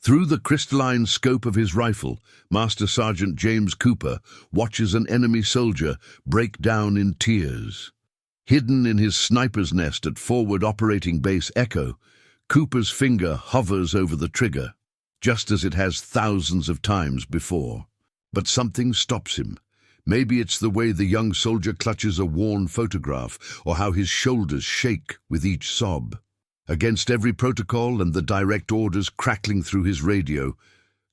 Through the crystalline scope of his rifle, Master Sergeant James Cooper watches an enemy soldier break down in tears. Hidden in his sniper's nest at Forward Operating Base Echo, Cooper's finger hovers over the trigger, just as it has thousands of times before. But something stops him. Maybe it's the way the young soldier clutches a worn photograph, or how his shoulders shake with each sob. Against every protocol and the direct orders crackling through his radio,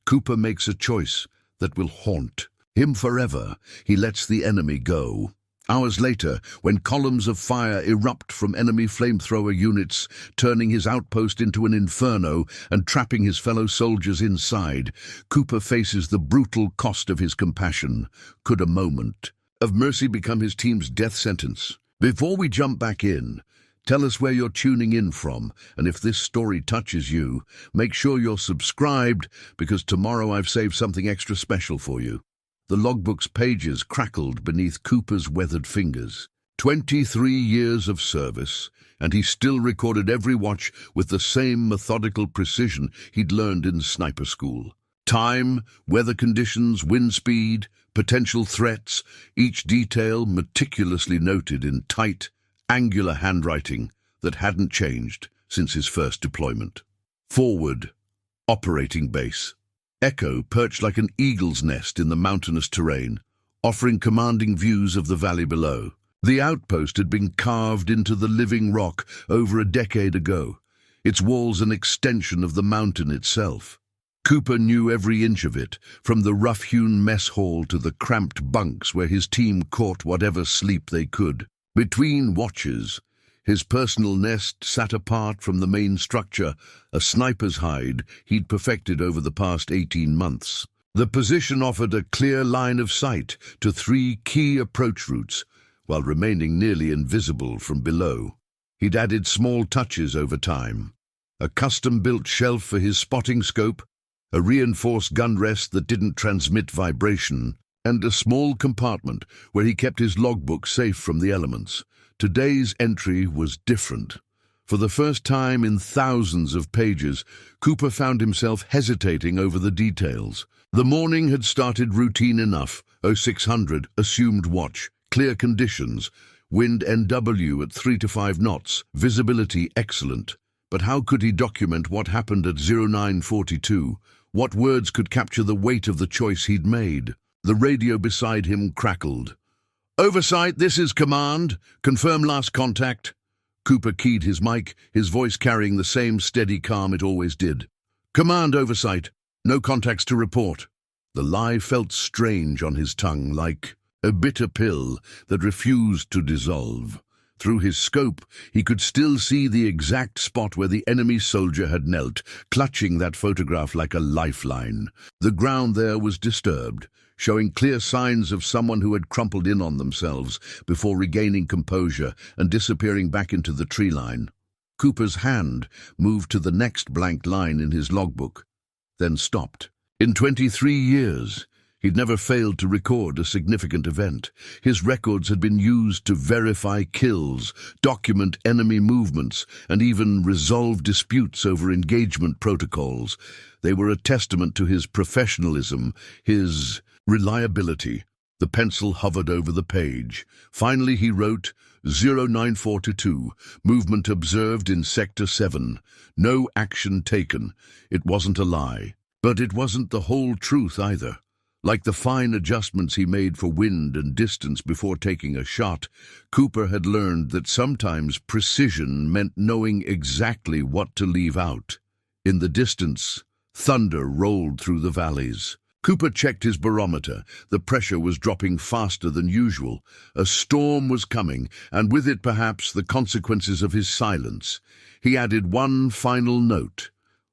Cooper makes a choice that will haunt him forever. He lets the enemy go. Hours later, when columns of fire erupt from enemy flamethrower units, turning his outpost into an inferno and trapping his fellow soldiers inside, Cooper faces the brutal cost of his compassion. Could a moment of mercy become his team's death sentence? Before we jump back in, tell us where you're tuning in from, and if this story touches you, make sure you're subscribed, because tomorrow I've saved something extra special for you. The logbook's pages crackled beneath Cooper's weathered fingers. 23 years of service, and he still recorded every watch with the same methodical precision he'd learned in sniper school. Time, weather conditions, wind speed, potential threats, each detail meticulously noted in tight, angular handwriting that hadn't changed since his first deployment. Forward Operating Base Echo perched like an eagle's nest in the mountainous terrain, offering commanding views of the valley below. The outpost had been carved into the living rock over a decade ago, its walls an extension of the mountain itself. Cooper knew every inch of it, from the rough-hewn mess hall to the cramped bunks where his team caught whatever sleep they could. Between watches, his personal nest sat apart from the main structure, a sniper's hide he'd perfected over the past 18 months. The position offered a clear line of sight to 3 key approach routes, while remaining nearly invisible from below. He'd added small touches over time: a custom-built shelf for his spotting scope, a reinforced gun rest that didn't transmit vibration, and a small compartment where he kept his logbook safe from the elements. Today's entry was different. For the first time in thousands of pages, Cooper found himself hesitating over the details. The morning had started routine enough. 0600, assumed watch, clear conditions, wind NW at 3 to 5 knots, visibility excellent. But how could he document what happened at 0942? What words could capture the weight of the choice he'd made? The radio beside him crackled. "Oversight, this is command. Confirm last contact." Cooper keyed his mic, his voice carrying the same steady calm it always did. "Command, Oversight. No contacts to report." The lie felt strange on his tongue, like a bitter pill that refused to dissolve. Through his scope, he could still see the exact spot where the enemy soldier had knelt, clutching that photograph like a lifeline. The ground there was disturbed, showing clear signs of someone who had crumpled in on themselves before regaining composure and disappearing back into the tree line. Cooper's hand moved to the next blank line in his logbook, then stopped. In 23 years, he'd never failed to record a significant event. His records had been used to verify kills, document enemy movements, and even resolve disputes over engagement protocols. They were a testament to his professionalism, his reliability. The pencil hovered over the page. Finally he wrote, 0942, movement observed in Sector 7. No action taken. It wasn't a lie. But it wasn't the whole truth either. Like the fine adjustments he made for wind and distance before taking a shot, Cooper had learned that sometimes precision meant knowing exactly what to leave out. In the distance, thunder rolled through the valleys. Cooper checked his barometer. The pressure was dropping faster than usual. A storm was coming, and with it perhaps the consequences of his silence. He added one final note: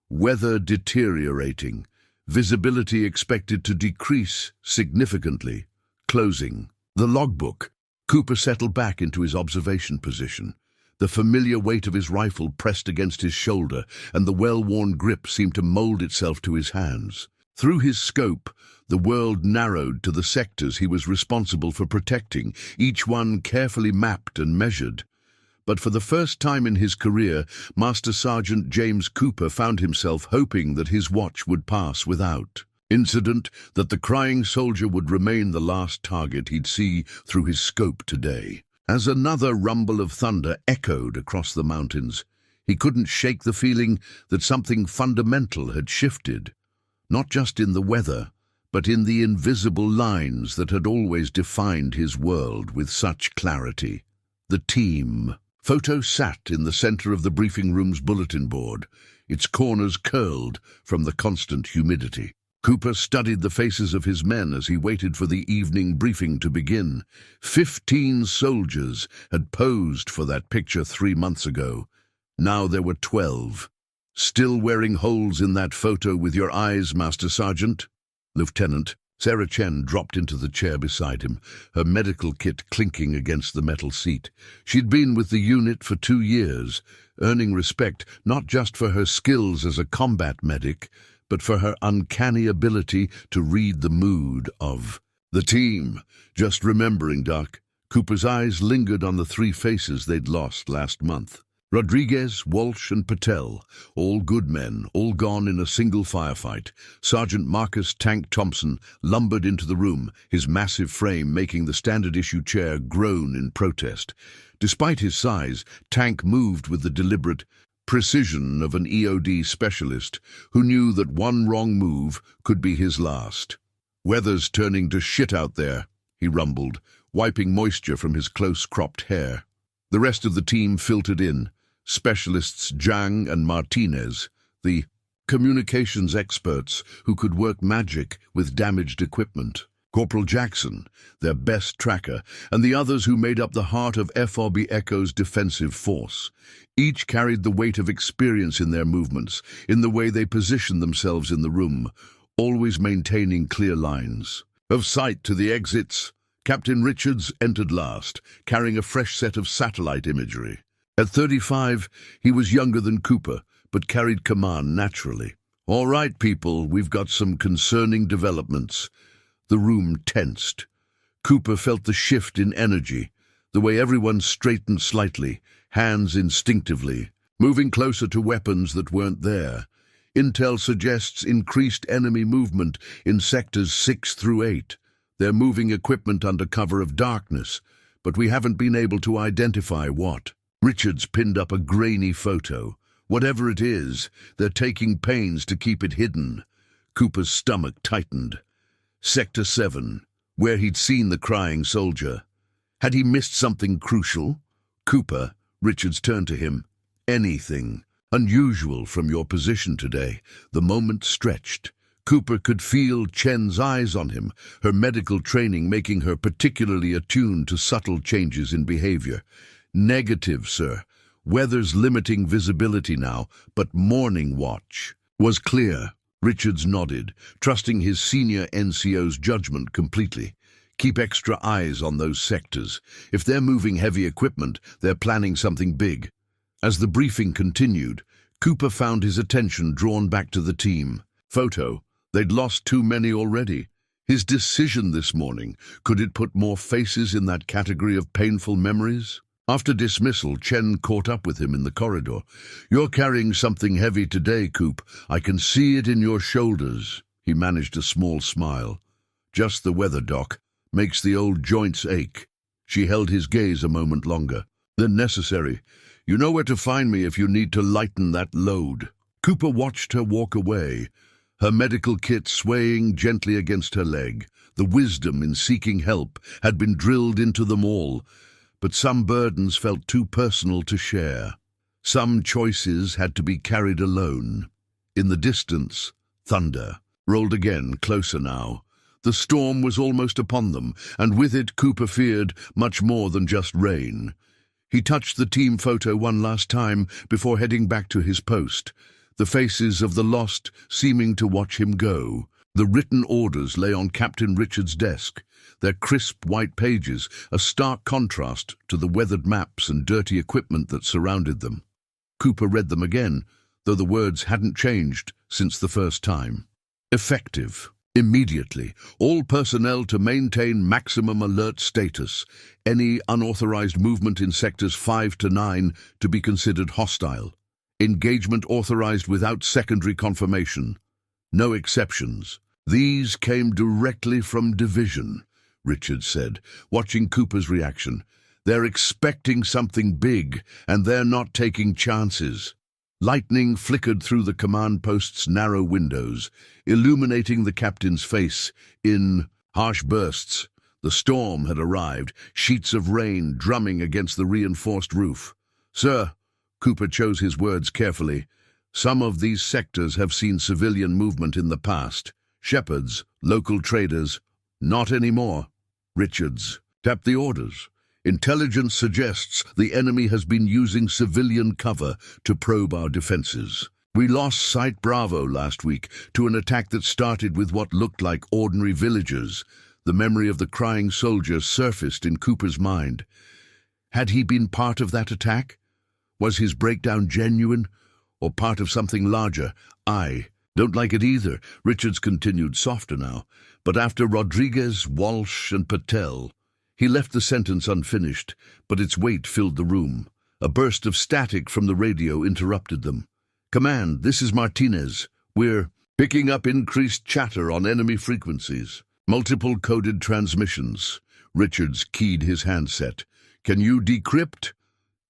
weather deteriorating. Visibility expected to decrease significantly. Closing the logbook. Cooper settled back into his observation position. The familiar weight of his rifle pressed against his shoulder, and the well-worn grip seemed to mold itself to his hands. Through his scope, the world narrowed to the sectors he was responsible for protecting, each one carefully mapped and measured. But for the first time in his career, Master Sergeant James Cooper found himself hoping that his watch would pass without incident, that the crying soldier would remain the last target he'd see through his scope today. As another rumble of thunder echoed across the mountains, he couldn't shake the feeling that something fundamental had shifted, not just in the weather, but in the invisible lines that had always defined his world with such clarity. The team. Photo sat in the center of the briefing room's bulletin board, its corners curled from the constant humidity. Cooper studied the faces of his men as he waited for the evening briefing to begin. 15 soldiers had posed for that picture 3 months ago. Now there were 12. Still wearing holes in that photo with your eyes, Master Sergeant? Lieutenant. Sarah Chen dropped into the chair beside him, her medical kit clinking against the metal seat. She'd been with the unit for 2 years, earning respect not just for her skills as a combat medic, but for her uncanny ability to read the mood of the team. Just remembering, Doc. Cooper's eyes lingered on the 3 faces they'd lost last month. Rodriguez, Walsh, and Patel, all good men, all gone in a single firefight. Sergeant Marcus Tank Thompson lumbered into the room, his massive frame making the standard-issue chair groan in protest. Despite his size, Tank moved with the deliberate precision of an EOD specialist who knew that one wrong move could be his last. "Weather's turning to shit out there," he rumbled, wiping moisture from his close-cropped hair. The rest of the team filtered in, specialists Zhang and Martinez, the communications experts who could work magic with damaged equipment. Corporal Jackson, their best tracker, and the others who made up the heart of FRB Echo's defensive force. Each carried the weight of experience in their movements, in the way they positioned themselves in the room, always maintaining clear lines of sight to the exits. Captain Richards entered last, carrying a fresh set of satellite imagery. At 35, he was younger than Cooper, but carried command naturally. "All right, people, we've got some concerning developments." The room tensed. Cooper felt the shift in energy, the way everyone straightened slightly, hands instinctively, moving closer to weapons that weren't there. Intel suggests increased enemy movement in sectors 6 through 8. They're moving equipment under cover of darkness, but we haven't been able to identify what. Richards pinned up a grainy photo. Whatever it is, they're taking pains to keep it hidden. Cooper's stomach tightened. Sector 7, where he'd seen the crying soldier. Had he missed something crucial? "Cooper," Richards turned to him. "Anything unusual from your position today?" The moment stretched. Cooper could feel Chen's eyes on him, her medical training making her particularly attuned to subtle changes in behavior. "Negative, sir. Weather's limiting visibility now, but morning watch." Was clear. Richards nodded, trusting his senior NCO's judgment completely. "Keep extra eyes on those sectors. If they're moving heavy equipment, they're planning something big." As the briefing continued, Cooper found his attention drawn back to the team. Photo. They'd lost too many already. His decision this morning, could it put more faces in that category of painful memories? After dismissal, Chen caught up with him in the corridor. "You're carrying something heavy today, Coop. I can see it in your shoulders." He managed a small smile. "Just the weather, Doc. Makes the old joints ache." She held his gaze a moment longer. "Then necessary. You know where to find me if you need to lighten that load." Cooper watched her walk away, her medical kit swaying gently against her leg. The wisdom in seeking help had been drilled into them all, but some burdens felt too personal to share. Some choices had to be carried alone. In the distance, thunder rolled again, closer now. The storm was almost upon them, and with it Cooper feared much more than just rain. He touched the team photo one last time before heading back to his post, the faces of the lost seeming to watch him go. The written orders lay on Captain Richards' desk, their crisp white pages a stark contrast to the weathered maps and dirty equipment that surrounded them. Cooper read them again, though the words hadn't changed since the first time. Effective. Immediately, all personnel to maintain maximum alert status. Any unauthorized movement in sectors 5 to 9 to be considered hostile. Engagement authorized without secondary confirmation. No exceptions. These came directly from Division, Richard said, watching Cooper's reaction. They're expecting something big, and they're not taking chances. Lightning flickered through the command post's narrow windows, illuminating the captain's face in harsh bursts. The storm had arrived, sheets of rain drumming against the reinforced roof. "Sir," Cooper chose his words carefully, "some of these sectors have seen civilian movement in the past. Shepherds, local traders, not anymore." Richards tapped the orders. "Intelligence suggests the enemy has been using civilian cover to probe our defenses. We lost Site Bravo last week to an attack that started with what looked like ordinary villagers." The memory of the crying soldier surfaced in Cooper's mind. Had he been part of that attack? Was his breakdown genuine, or part of something larger? "I don't like it either," Richards continued, softer now. "But after Rodriguez, Walsh, and Patel..." He left the sentence unfinished, but its weight filled the room. A burst of static from the radio interrupted them. "Command, this is Martinez. We're picking up increased chatter on enemy frequencies. Multiple coded transmissions." Richards keyed his handset. "Can you decrypt?"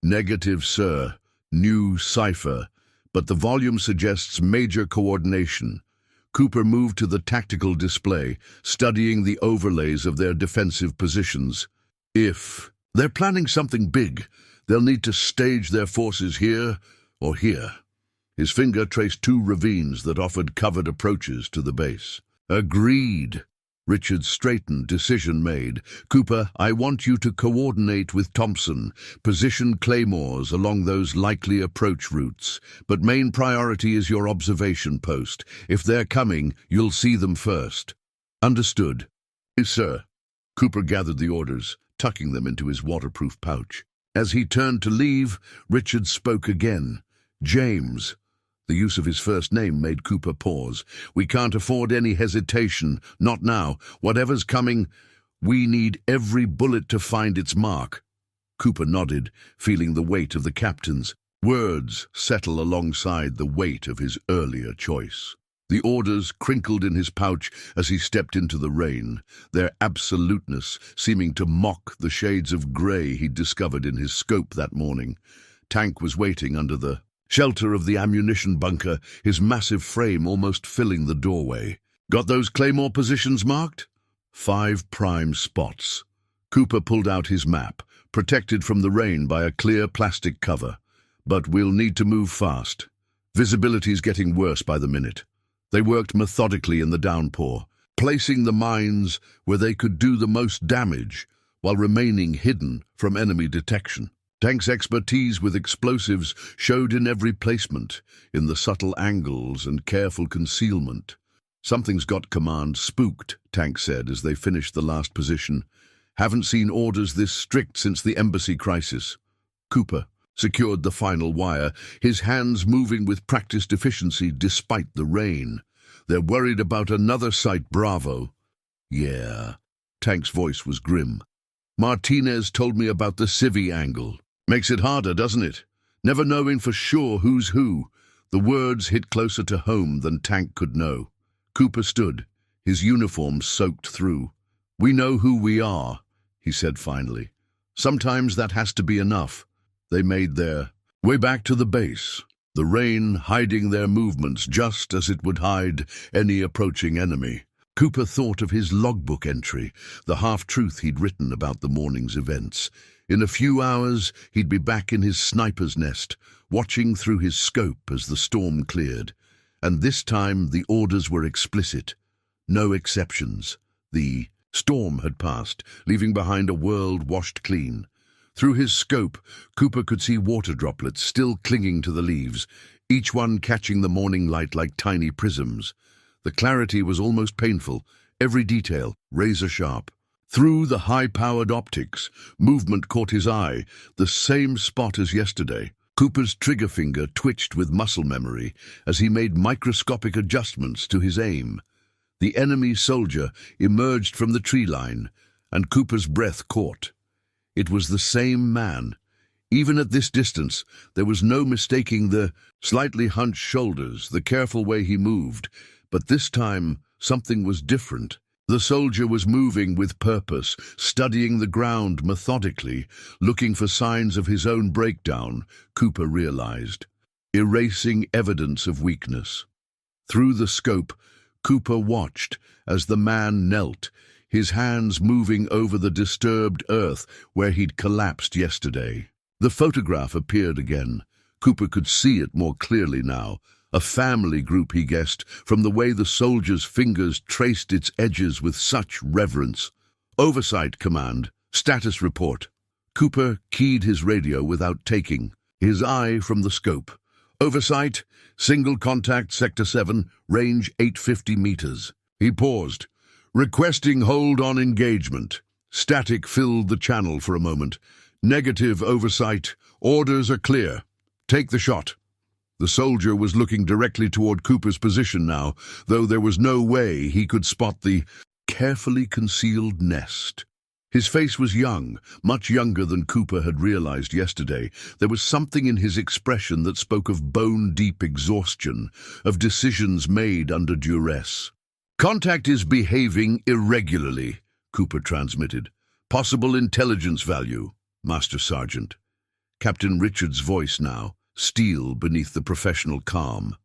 "Negative, sir. New cipher. But the volume suggests major coordination." Cooper moved to the tactical display, studying the overlays of their defensive positions. "If they're planning something big, they'll need to stage their forces here or here." His finger traced 2 ravines that offered covered approaches to the base. "Agreed." Richards straightened, decision made. "Cooper, I want you to coordinate with Thompson, position claymores along those likely approach routes. But main priority is your observation post. If they're coming, you'll see them first." "Understood." "Yes, sir." Cooper gathered the orders, tucking them into his waterproof pouch. As he turned to leave, Richards spoke again. "James." The use of his first name made Cooper pause. "We can't afford any hesitation. Not now. Whatever's coming, we need every bullet to find its mark." Cooper nodded, feeling the weight of the captain's words settle alongside the weight of his earlier choice. The orders crinkled in his pouch as he stepped into the rain, their absoluteness seeming to mock the shades of grey he'd discovered in his scope that morning. Tank was waiting under the shelter of the ammunition bunker, his massive frame almost filling the doorway. "Got those claymore positions marked?" 5 prime spots. Cooper pulled out his map, protected from the rain by a clear plastic cover. "But we'll need to move fast. Visibility's getting worse by the minute." They worked methodically in the downpour, placing the mines where they could do the most damage while remaining hidden from enemy detection. Tank's expertise with explosives showed in every placement, in the subtle angles and careful concealment. "Something's got command spooked," Tank said as they finished the last position. "Haven't seen orders this strict since the embassy crisis." Cooper secured the final wire, his hands moving with practiced efficiency despite the rain. "They're worried about another Site Bravo." "Yeah." Tank's voice was grim. "Martinez told me about the civvy angle. Makes it harder, doesn't it? Never knowing for sure who's who." The words hit closer to home than Tank could know. Cooper stood, his uniform soaked through. "We know who we are," he said finally. "Sometimes that has to be enough." They made their way back to the base, the rain hiding their movements just as it would hide any approaching enemy. Cooper thought of his logbook entry, the half-truth he'd written about the morning's events. In a few hours, he'd be back in his sniper's nest, watching through his scope as the storm cleared. And this time, the orders were explicit. No exceptions. The storm had passed, leaving behind a world washed clean. Through his scope, Cooper could see water droplets still clinging to the leaves, each one catching the morning light like tiny prisms. The clarity was almost painful, every detail razor-sharp. Through the high-powered optics, movement caught his eye, the same spot as yesterday. Cooper's trigger finger twitched with muscle memory as he made microscopic adjustments to his aim. The enemy soldier emerged from the tree line, and Cooper's breath caught. It was the same man. Even at this distance, there was no mistaking the slightly hunched shoulders, the careful way he moved. But this time, something was different. The soldier was moving with purpose, studying the ground methodically, looking for signs of his own breakdown, Cooper realized, erasing evidence of weakness. Through the scope, Cooper watched as the man knelt, his hands moving over the disturbed earth where he'd collapsed yesterday. The photograph appeared again. Cooper could see it more clearly now. A family group, he guessed, from the way the soldier's fingers traced its edges with such reverence. Oversight, Command. Status report. Cooper keyed his radio without taking his eye from the scope. Oversight, single contact, Sector 7, range 850 meters. He paused, requesting hold on engagement. Static filled the channel for a moment. Negative, Oversight. Orders are clear. Take the shot. The soldier was looking directly toward Cooper's position now, though there was no way he could spot the carefully concealed nest. His face was young, much younger than Cooper had realized yesterday. There was something in his expression that spoke of bone-deep exhaustion, of decisions made under duress. Contact is behaving irregularly, Cooper transmitted. Possible intelligence value, Master Sergeant. Captain Richard's voice now, steel beneath the professional calm.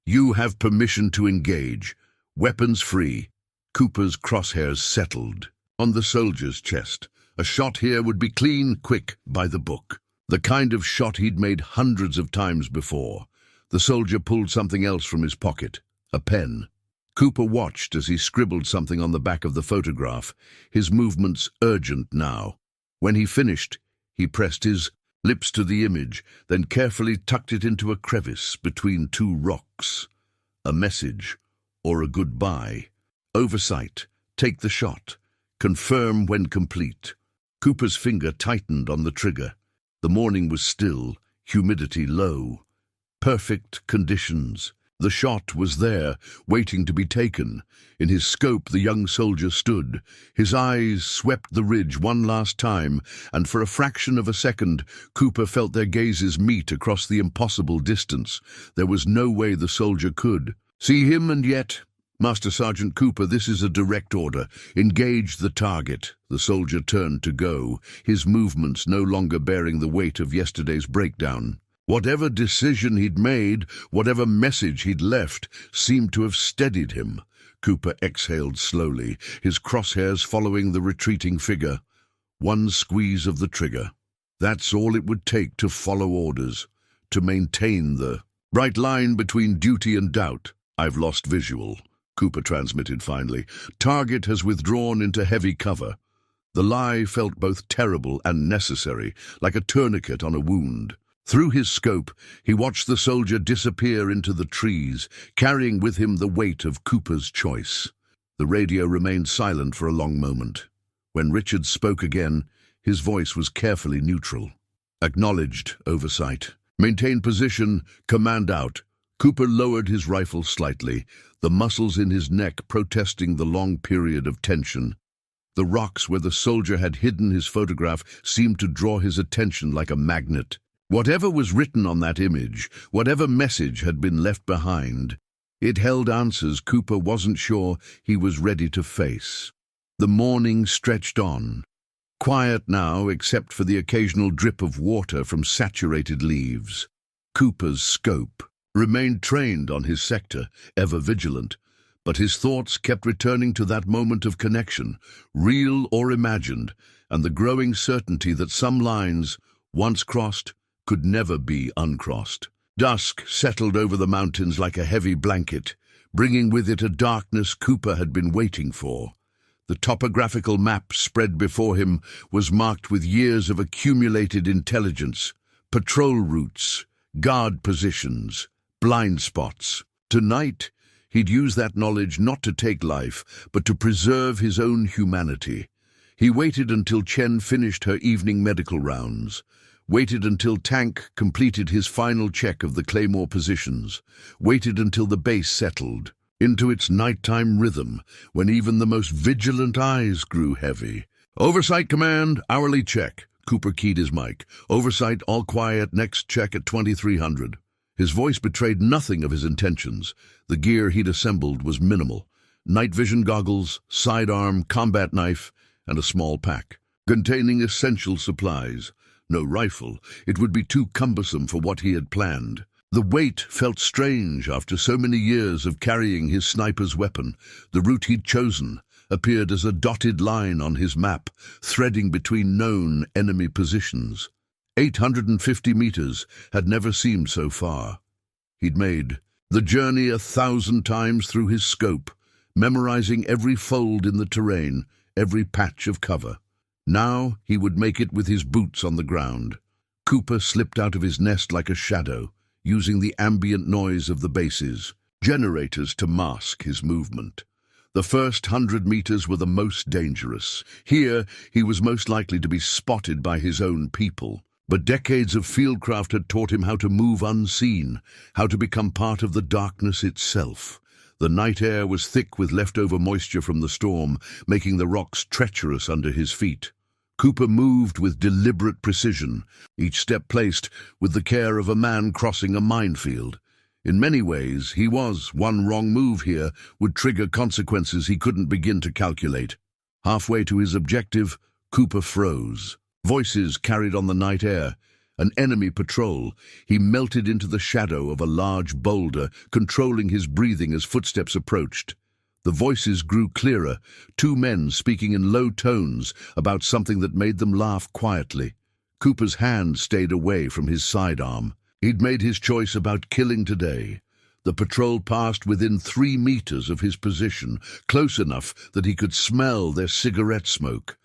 You have permission to engage. Weapons free. Cooper's crosshairs settled on the soldier's chest. A shot here would be clean, quick, by the book. The kind of shot he'd made hundreds of times before. The soldier pulled something else from his pocket. A pen. Cooper watched as he scribbled something on the back of the photograph, his movements urgent now. When he finished, he pressed his lips to the image, then carefully tucked it into a crevice between two rocks. A message, or a goodbye. Oversight. Take the shot. Confirm when complete. Cooper's finger tightened on the trigger. The morning was still, humidity low. Perfect conditions. The shot was there, waiting to be taken. In his scope, the young soldier stood. His eyes swept the ridge one last time, and for a fraction of a second, Cooper felt their gazes meet across the impossible distance. There was no way the soldier could see him, and yet... Master Sergeant Cooper, this is a direct order. Engage the target. The soldier turned to go, his movements no longer bearing the weight of yesterday's breakdown. Whatever decision he'd made, whatever message he'd left, seemed to have steadied him. Cooper exhaled slowly, his crosshairs following the retreating figure. One squeeze of the trigger. That's all it would take to follow orders, to maintain the bright line between duty and doubt. I've lost visual, Cooper transmitted finally. Target has withdrawn into heavy cover. The lie felt both terrible and necessary, like a tourniquet on a wound. Through his scope, he watched the soldier disappear into the trees, carrying with him the weight of Cooper's choice. The radio remained silent for a long moment. When Richard spoke again, his voice was carefully neutral. Acknowledged, Oversight. Maintain position, command out. Cooper lowered his rifle slightly, the muscles in his neck protesting the long period of tension. The rocks where the soldier had hidden his photograph seemed to draw his attention like a magnet. Whatever was written on that image, whatever message had been left behind, it held answers Cooper wasn't sure he was ready to face. The morning stretched on. Quiet now, except for the occasional drip of water from saturated leaves. Cooper's scope remained trained on his sector, ever vigilant, but his thoughts kept returning to that moment of connection, real or imagined, and the growing certainty that some lines, once crossed, could never be uncrossed. Dusk settled over the mountains like a heavy blanket, bringing with it a darkness Cooper had been waiting for. The topographical map spread before him was marked with years of accumulated intelligence, patrol routes, guard positions, blind spots. Tonight, he'd use that knowledge not to take life, but to preserve his own humanity. He waited until Chen finished her evening medical rounds, waited until Tank completed his final check of the Claymore positions, waited until the base settled. into its nighttime rhythm, when even the most vigilant eyes grew heavy. "Oversight command, hourly check." Cooper keyed his mic. "Oversight, all quiet, next check at 2300. His voice betrayed nothing of his intentions. The gear he'd assembled was minimal. Night vision goggles, sidearm, combat knife, and a small pack, containing essential supplies. No rifle. It would be too cumbersome for what he had planned. The weight felt strange after so many years of carrying his sniper's weapon. The route he'd chosen appeared as a dotted line on his map, threading between known enemy positions. 850 meters had never seemed so far. He'd made the journey 1,000 times through his scope, memorizing every fold in the terrain, every patch of cover. Now he would make it with his boots on the ground. Cooper slipped out of his nest like a shadow, using the ambient noise of the bases, generators to mask his movement. The first 100 meters were the most dangerous. Here he was most likely to be spotted by his own people. But decades of fieldcraft had taught him how to move unseen, how to become part of the darkness itself. The night air was thick with leftover moisture from the storm, making the rocks treacherous under his feet. Cooper moved with deliberate precision, each step placed with the care of a man crossing a minefield. In many ways, he was. One wrong move here would trigger consequences he couldn't begin to calculate. Halfway to his objective, Cooper froze. Voices carried on the night air. An enemy patrol. He melted into the shadow of a large boulder, controlling his breathing as footsteps approached. The voices grew clearer, two men speaking in low tones about something that made them laugh quietly. Cooper's hand stayed away from his sidearm. He'd made his choice about killing today. The patrol passed within 3 meters of his position, close enough that he could smell their cigarette smoke.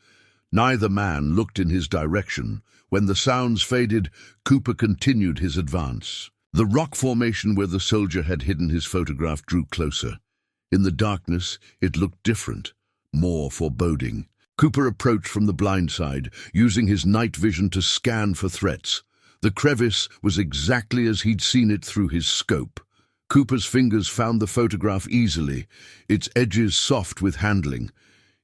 Neither man looked in his direction. When the sounds faded, Cooper continued his advance. The rock formation where the soldier had hidden his photograph drew closer. In the darkness, it looked different, more foreboding. Cooper approached from the blind side, using his night vision to scan for threats. The crevice was exactly as he'd seen it through his scope. Cooper's fingers found the photograph easily, its edges soft with handling.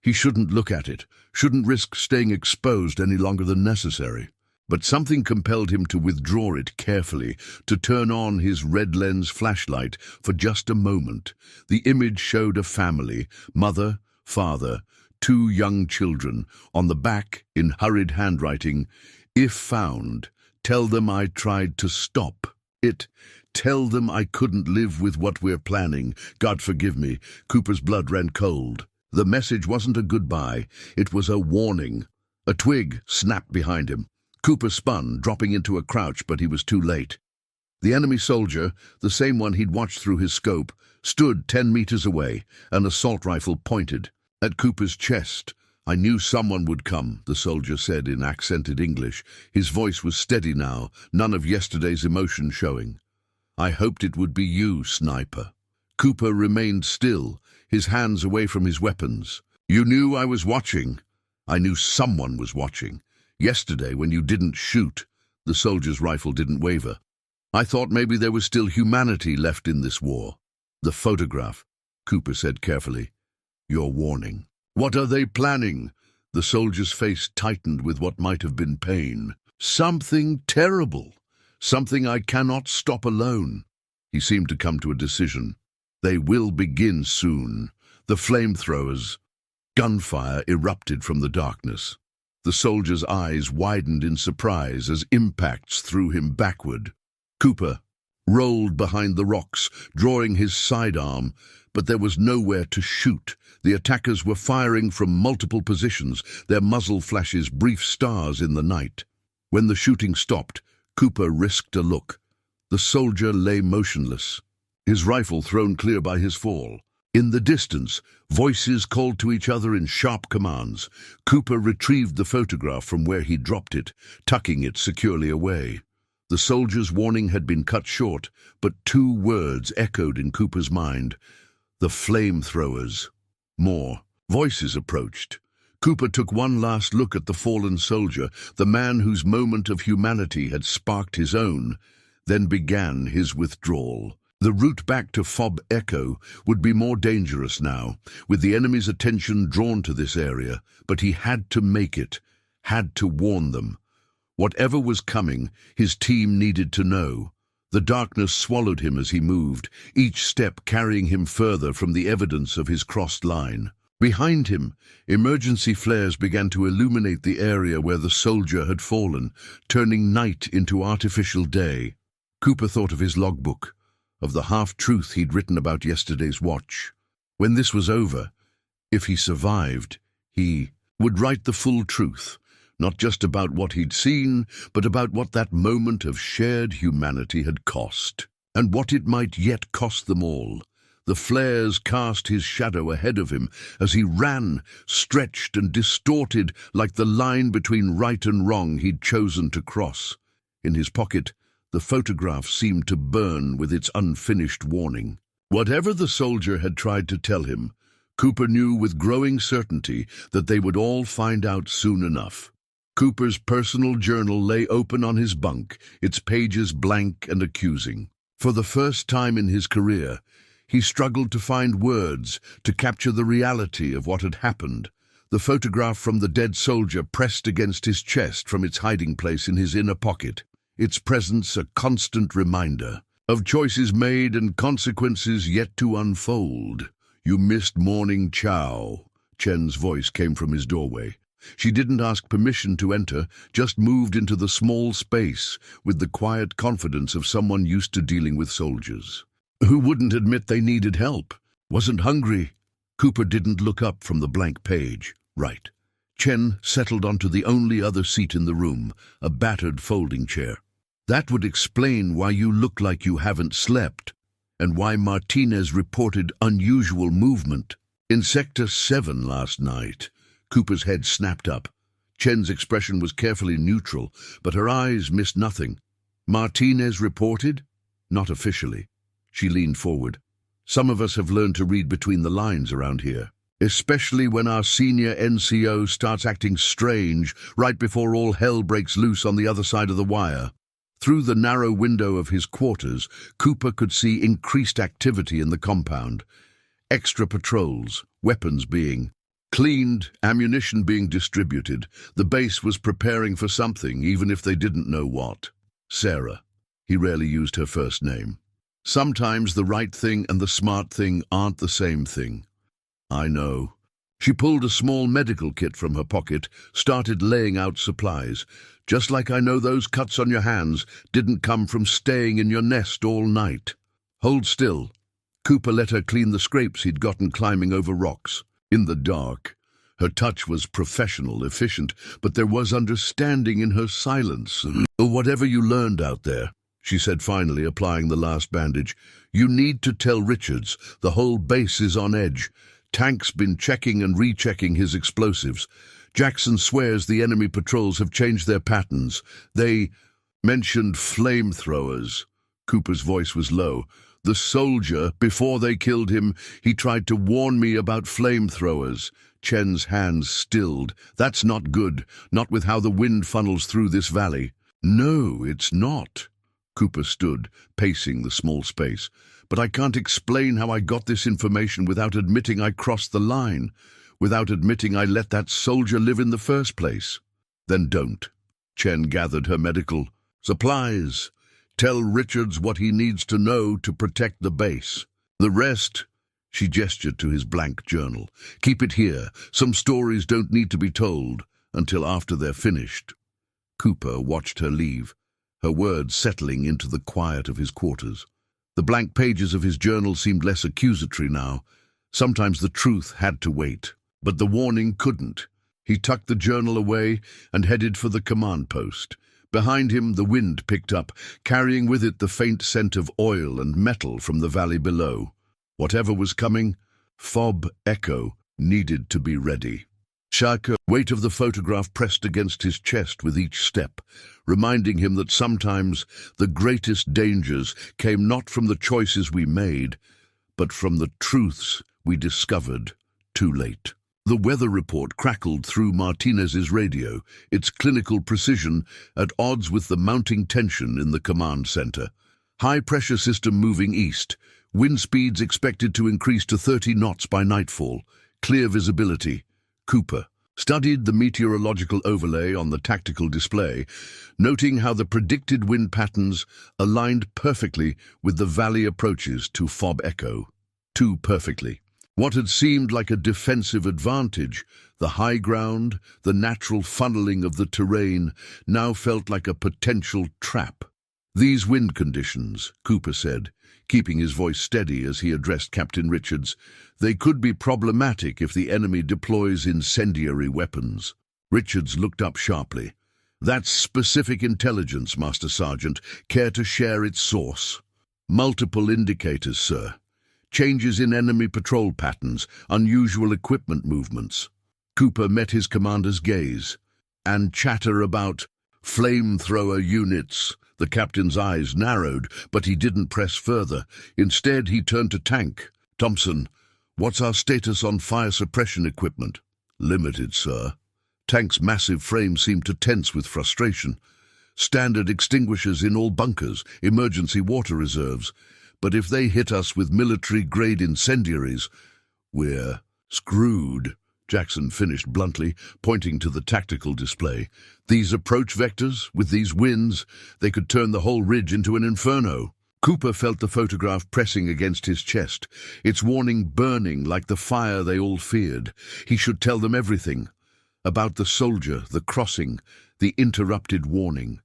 He shouldn't look at it, shouldn't risk staying exposed any longer than necessary. But something compelled him to withdraw it carefully, to turn on his red lens flashlight for just a moment. The image showed a family, mother, father, 2 young children. On the back, in hurried handwriting, "If found, tell them I tried to stop it. Tell them I couldn't live with what we're planning. God forgive me." Cooper's blood ran cold. The message wasn't a goodbye, it was a warning. A twig snapped behind him. Cooper spun, dropping into a crouch, but he was too late. The enemy soldier, the same one he'd watched through his scope, stood 10 meters away, an assault rifle pointed at Cooper's chest. "I knew someone would come," the soldier said in accented English. His voice was steady now, none of yesterday's emotion showing. "I hoped it would be you, sniper." Cooper remained still, his hands away from his weapons. "You knew I was watching." "I knew someone was watching. Yesterday, when you didn't shoot." The soldier's rifle didn't waver. "I thought maybe there was still humanity left in this war." "The photograph," Cooper said carefully. "Your warning." "What are they planning?" The soldier's face tightened with what might have been pain. "Something terrible. Something I cannot stop alone." He seemed to come to a decision. "They will begin soon. The flamethrowers." Gunfire erupted from the darkness. The soldier's eyes widened in surprise as impacts threw him backward. Cooper rolled behind the rocks, drawing his sidearm, but there was nowhere to shoot. The attackers were firing from multiple positions, their muzzle flashes brief stars in the night. When the shooting stopped, Cooper risked a look. The soldier lay motionless, his rifle thrown clear by his fall. In the distance, voices called to each other in sharp commands. Cooper retrieved the photograph from where he dropped it, tucking it securely away. The soldier's warning had been cut short, but 2 words echoed in Cooper's mind. The flamethrowers. More. Voices approached. Cooper took one last look at the fallen soldier, the man whose moment of humanity had sparked his own, then began his withdrawal. The route back to Fob Echo would be more dangerous now, with the enemy's attention drawn to this area, but he had to make it, had to warn them. Whatever was coming, his team needed to know. The darkness swallowed him as he moved, each step carrying him further from the evidence of his crossed line. Behind him, emergency flares began to illuminate the area where the soldier had fallen, turning night into artificial day. Cooper thought of his logbook, of the half-truth he'd written about yesterday's watch. When this was over, if he survived, he would write the full truth, not just about what he'd seen, but about what that moment of shared humanity had cost, and what it might yet cost them all. The flares cast his shadow ahead of him as he ran, stretched and distorted like the line between right and wrong he'd chosen to cross. In his pocket, the photograph seemed to burn with its unfinished warning. Whatever the soldier had tried to tell him, Cooper knew with growing certainty that they would all find out soon enough. Cooper's personal journal lay open on his bunk, its pages blank and accusing. For the first time in his career, he struggled to find words to capture the reality of what had happened. The photograph from the dead soldier pressed against his chest from its hiding place in his inner pocket, its presence a constant reminder of choices made and consequences yet to unfold. "You missed morning chow," Chen's voice came from his doorway. She didn't ask permission to enter, just moved into the small space with the quiet confidence of someone used to dealing with soldiers. Who wouldn't admit they needed help? Wasn't hungry? Cooper didn't look up from the blank page. Right. Chen settled onto the only other seat in the room, a battered folding chair. "That would explain why you look like you haven't slept, and why Martinez reported unusual movement. In Sector 7 last night." Cooper's head snapped up. Chen's expression was carefully neutral, but her eyes missed nothing. "Martinez reported?" "Not officially." She leaned forward. "Some of us have learned to read between the lines around here, especially when our senior NCO starts acting strange right before all hell breaks loose on the other side of the wire." Through the narrow window of his quarters, Cooper could see increased activity in the compound. Extra patrols, weapons being cleaned, ammunition being distributed. The base was preparing for something, even if they didn't know what. Sarah. He rarely used her first name. Sometimes the right thing and the smart thing aren't the same thing. "I know." She pulled a small medical kit from her pocket, started laying out supplies. "Just like I know those cuts on your hands didn't come from staying in your nest all night." "Hold still." Cooper let her clean the scrapes he'd gotten climbing over rocks. In the dark, her touch was professional, efficient, but there was understanding in her silence. "Whatever you learned out there," she said finally, applying the last bandage, "you need to tell Richards. The whole base is on edge. Tank's been checking and rechecking his explosives. Jackson swears the enemy patrols have changed their patterns. They mentioned flamethrowers." Cooper's voice was low. "The soldier, before they killed him, he tried to warn me about flamethrowers." Chen's hands stilled. "That's not good, not with how the wind funnels through this valley." "No, it's not." Cooper stood, pacing the small space. "But I can't explain how I got this information without admitting I crossed the line, without admitting I let that soldier live in the first place." "Then don't." Chen gathered her medical supplies. "Tell Richards what he needs to know to protect the base. The rest," she gestured to his blank journal, "keep it here. Some stories don't need to be told until after they're finished." Cooper watched her leave, her words settling into the quiet of his quarters. The blank pages of his journal seemed less accusatory now. Sometimes the truth had to wait, but the warning couldn't. He tucked the journal away and headed for the command post. Behind him, the wind picked up, carrying with it the faint scent of oil and metal from the valley below. Whatever was coming, Fob Echo needed to be ready. Shaka, weight of the photograph pressed against his chest with each step, reminding him that sometimes the greatest dangers came not from the choices we made, but from the truths we discovered too late. The weather report crackled through Martinez's radio, its clinical precision at odds with the mounting tension in the command center. High-pressure system moving east. Wind speeds expected to increase to 30 knots by nightfall. Clear visibility. Cooper studied the meteorological overlay on the tactical display, noting how the predicted wind patterns aligned perfectly with the valley approaches to Fob Echo. Too perfectly. What had seemed like a defensive advantage, the high ground, the natural funneling of the terrain, now felt like a potential trap. "These wind conditions," Cooper said, keeping his voice steady as he addressed Captain Richards, "they could be problematic if the enemy deploys incendiary weapons." Richards looked up sharply. "That's specific intelligence, Master Sergeant. Care to share its source?" "Multiple indicators, sir. Changes in enemy patrol patterns, unusual equipment movements." Cooper met his commander's gaze. "And chatter about flamethrower units." The captain's eyes narrowed, but he didn't press further. Instead, he turned to Tank. "Thompson, what's our status on fire suppression equipment?" "Limited, sir." Tank's massive frame seemed to tense with frustration. "Standard extinguishers in all bunkers, emergency water reserves. But if they hit us with military-grade incendiaries, we're screwed," Jackson finished bluntly, pointing to the tactical display. "These approach vectors, with these winds, they could turn the whole ridge into an inferno." Cooper felt the photograph pressing against his chest, its warning burning like the fire they all feared. He should tell them everything. About the soldier, the crossing, the interrupted warning.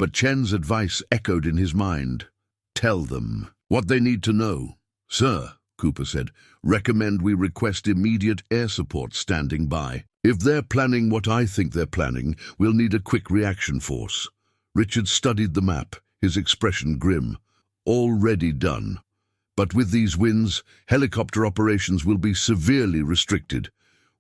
But Chen's advice echoed in his mind. Tell them what they need to know. "Sir," Cooper said, "recommend we request immediate air support standing by. If they're planning what I think they're planning, we'll need a quick reaction force." Richard studied the map, his expression grim. "Already done. But with these winds, helicopter operations will be severely restricted.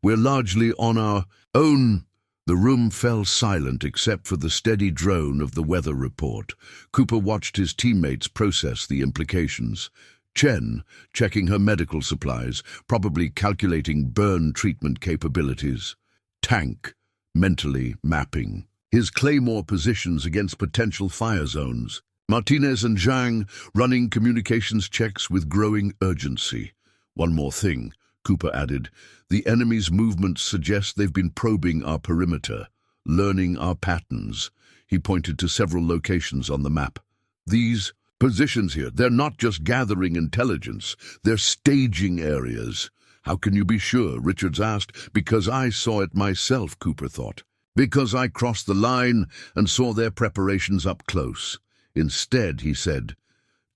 We're largely on our own." The room fell silent except for the steady drone of the weather report. Cooper watched his teammates process the implications. Chen, checking her medical supplies, probably calculating burn treatment capabilities. Tank, mentally mapping his claymore positions against potential fire zones. Martinez and Zhang running communications checks with growing urgency. "One more thing," Cooper added. "The enemy's movements suggest they've been probing our perimeter, learning our patterns." He pointed to several locations on the map. "These positions here, they're not just gathering intelligence, they're staging areas." "How can you be sure?" Richards asked. "Because I saw it myself," Cooper thought. "Because I crossed the line and saw their preparations up close." Instead, he said,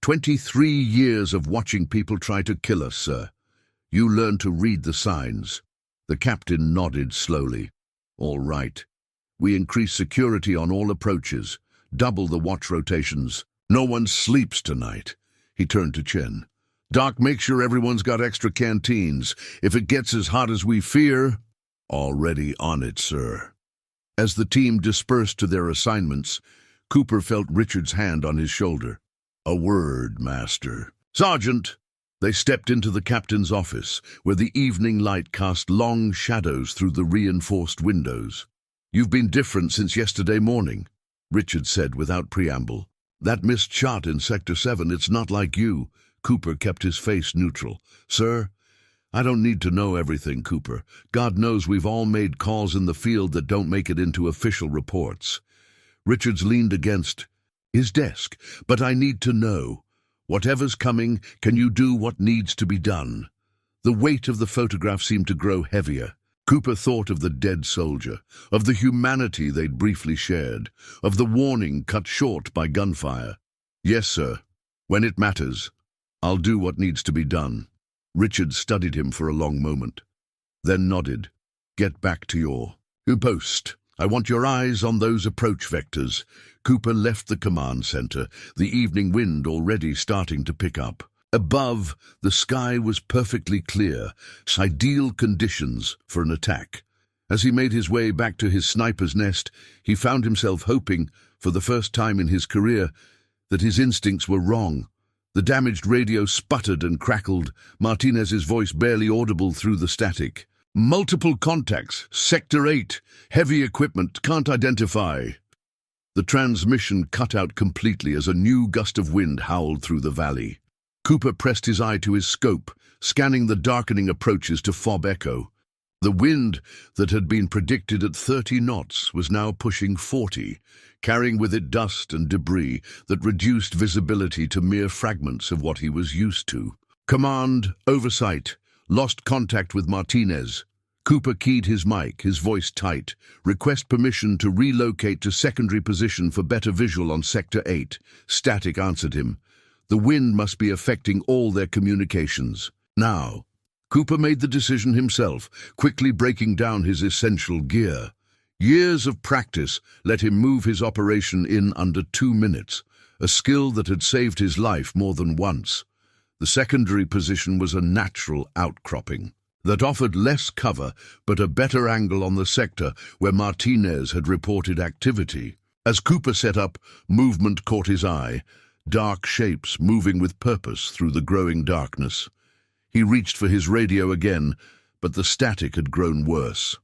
23 years of watching people try to kill us, sir. You learn to read the signs." The captain nodded slowly. "All right. We increase security on all approaches, double the watch rotations. No one sleeps tonight." He turned to Chen. "Doc, make sure everyone's got extra canteens. If it gets as hot as we fear—" "Already on it, sir." As the team dispersed to their assignments, Cooper felt Richard's hand on his shoulder. "A word, Master." "Sergeant!" They stepped into the captain's office, where the evening light cast long shadows through the reinforced windows. "You've been different since yesterday morning," Richard said without preamble. "That missed shot in Sector 7, it's not like you." Cooper kept his face neutral. "Sir, I don't need to know everything, Cooper. God knows we've all made calls in the field that don't make it into official reports." Richards leaned against his desk. "But I need to know. Whatever's coming, can you do what needs to be done?" The weight of the photograph seemed to grow heavier. Cooper thought of the dead soldier, of the humanity they'd briefly shared, of the warning cut short by gunfire. "Yes, sir. When it matters, I'll do what needs to be done." Richard studied him for a long moment, then nodded. "Get back to your Outpost. I want your eyes on those approach vectors." Cooper left the command center, the evening wind already starting to pick up. Above, the sky was perfectly clear, ideal conditions for an attack. As he made his way back to his sniper's nest, he found himself hoping, for the first time in his career, that his instincts were wrong. The damaged radio sputtered and crackled, Martinez's voice barely audible through the static. "Multiple contacts, Sector 8, heavy equipment, can't identify." The transmission cut out completely as a new gust of wind howled through the valley. Cooper pressed his eye to his scope, scanning the darkening approaches to Fob Echo. The wind that had been predicted at 30 knots was now pushing 40, carrying with it dust and debris that reduced visibility to mere fragments of what he was used to. Command, oversight, lost contact with Martinez. Cooper keyed his mic, his voice tight. Request permission to relocate to secondary position for better visual on Sector 8. Static answered him. The wind must be affecting all their communications. Now. Cooper made the decision himself, quickly breaking down his essential gear. Years of practice let him move his operation in under 2 minutes, a skill that had saved his life more than once. The secondary position was a natural outcropping that offered less cover but a better angle on the sector where Martinez had reported activity. As Cooper set up, movement caught his eye, dark shapes moving with purpose through the growing darkness. He reached for his radio again, but the static had grown worse.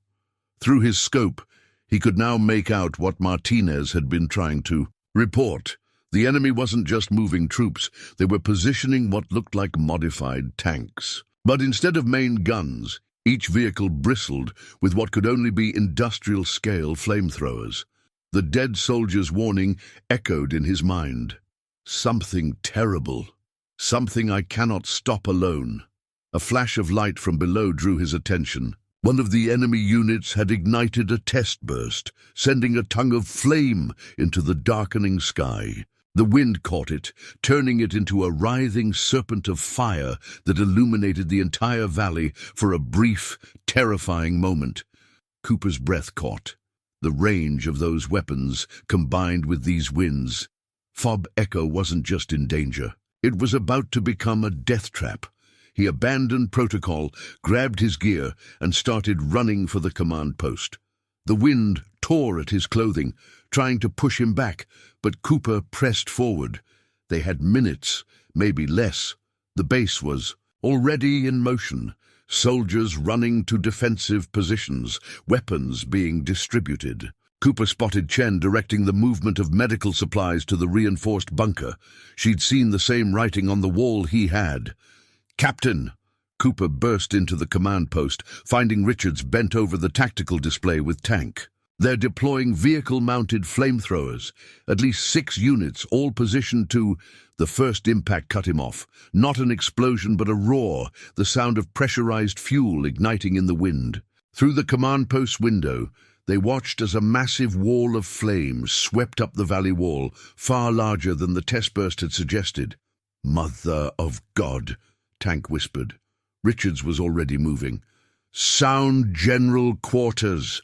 Through his scope, he could now make out what Martinez had been trying to report. The enemy wasn't just moving troops, they were positioning what looked like modified tanks. But instead of main guns, each vehicle bristled with what could only be industrial-scale flamethrowers. The dead soldier's warning echoed in his mind. Something terrible. Something I cannot stop alone. A flash of light from below drew his attention. One of the enemy units had ignited a test burst, sending a tongue of flame into the darkening sky. The wind caught it, turning it into a writhing serpent of fire that illuminated the entire valley for a brief, terrifying moment. Cooper's breath caught. The range of those weapons combined with these winds. Fob Echo wasn't just in danger. It was about to become a death trap. He abandoned protocol, grabbed his gear, and started running for the command post. The wind tore at his clothing, trying to push him back, but Cooper pressed forward. They had minutes, maybe less. The base was already in motion, soldiers running to defensive positions, weapons being distributed. Cooper spotted Chen directing the movement of medical supplies to the reinforced bunker. She'd seen the same writing on the wall he had. "Captain!" Cooper burst into the command post, finding Richards bent over the tactical display with tank. They're deploying vehicle-mounted flamethrowers, at least 6 units, all positioned to... The first impact cut him off. Not an explosion, but a roar, the sound of pressurized fuel igniting in the wind. Through the command post window, they watched as a massive wall of flames swept up the valley wall, far larger than the test burst had suggested. "Mother of God," Tank whispered. Richards was already moving. "Sound general quarters.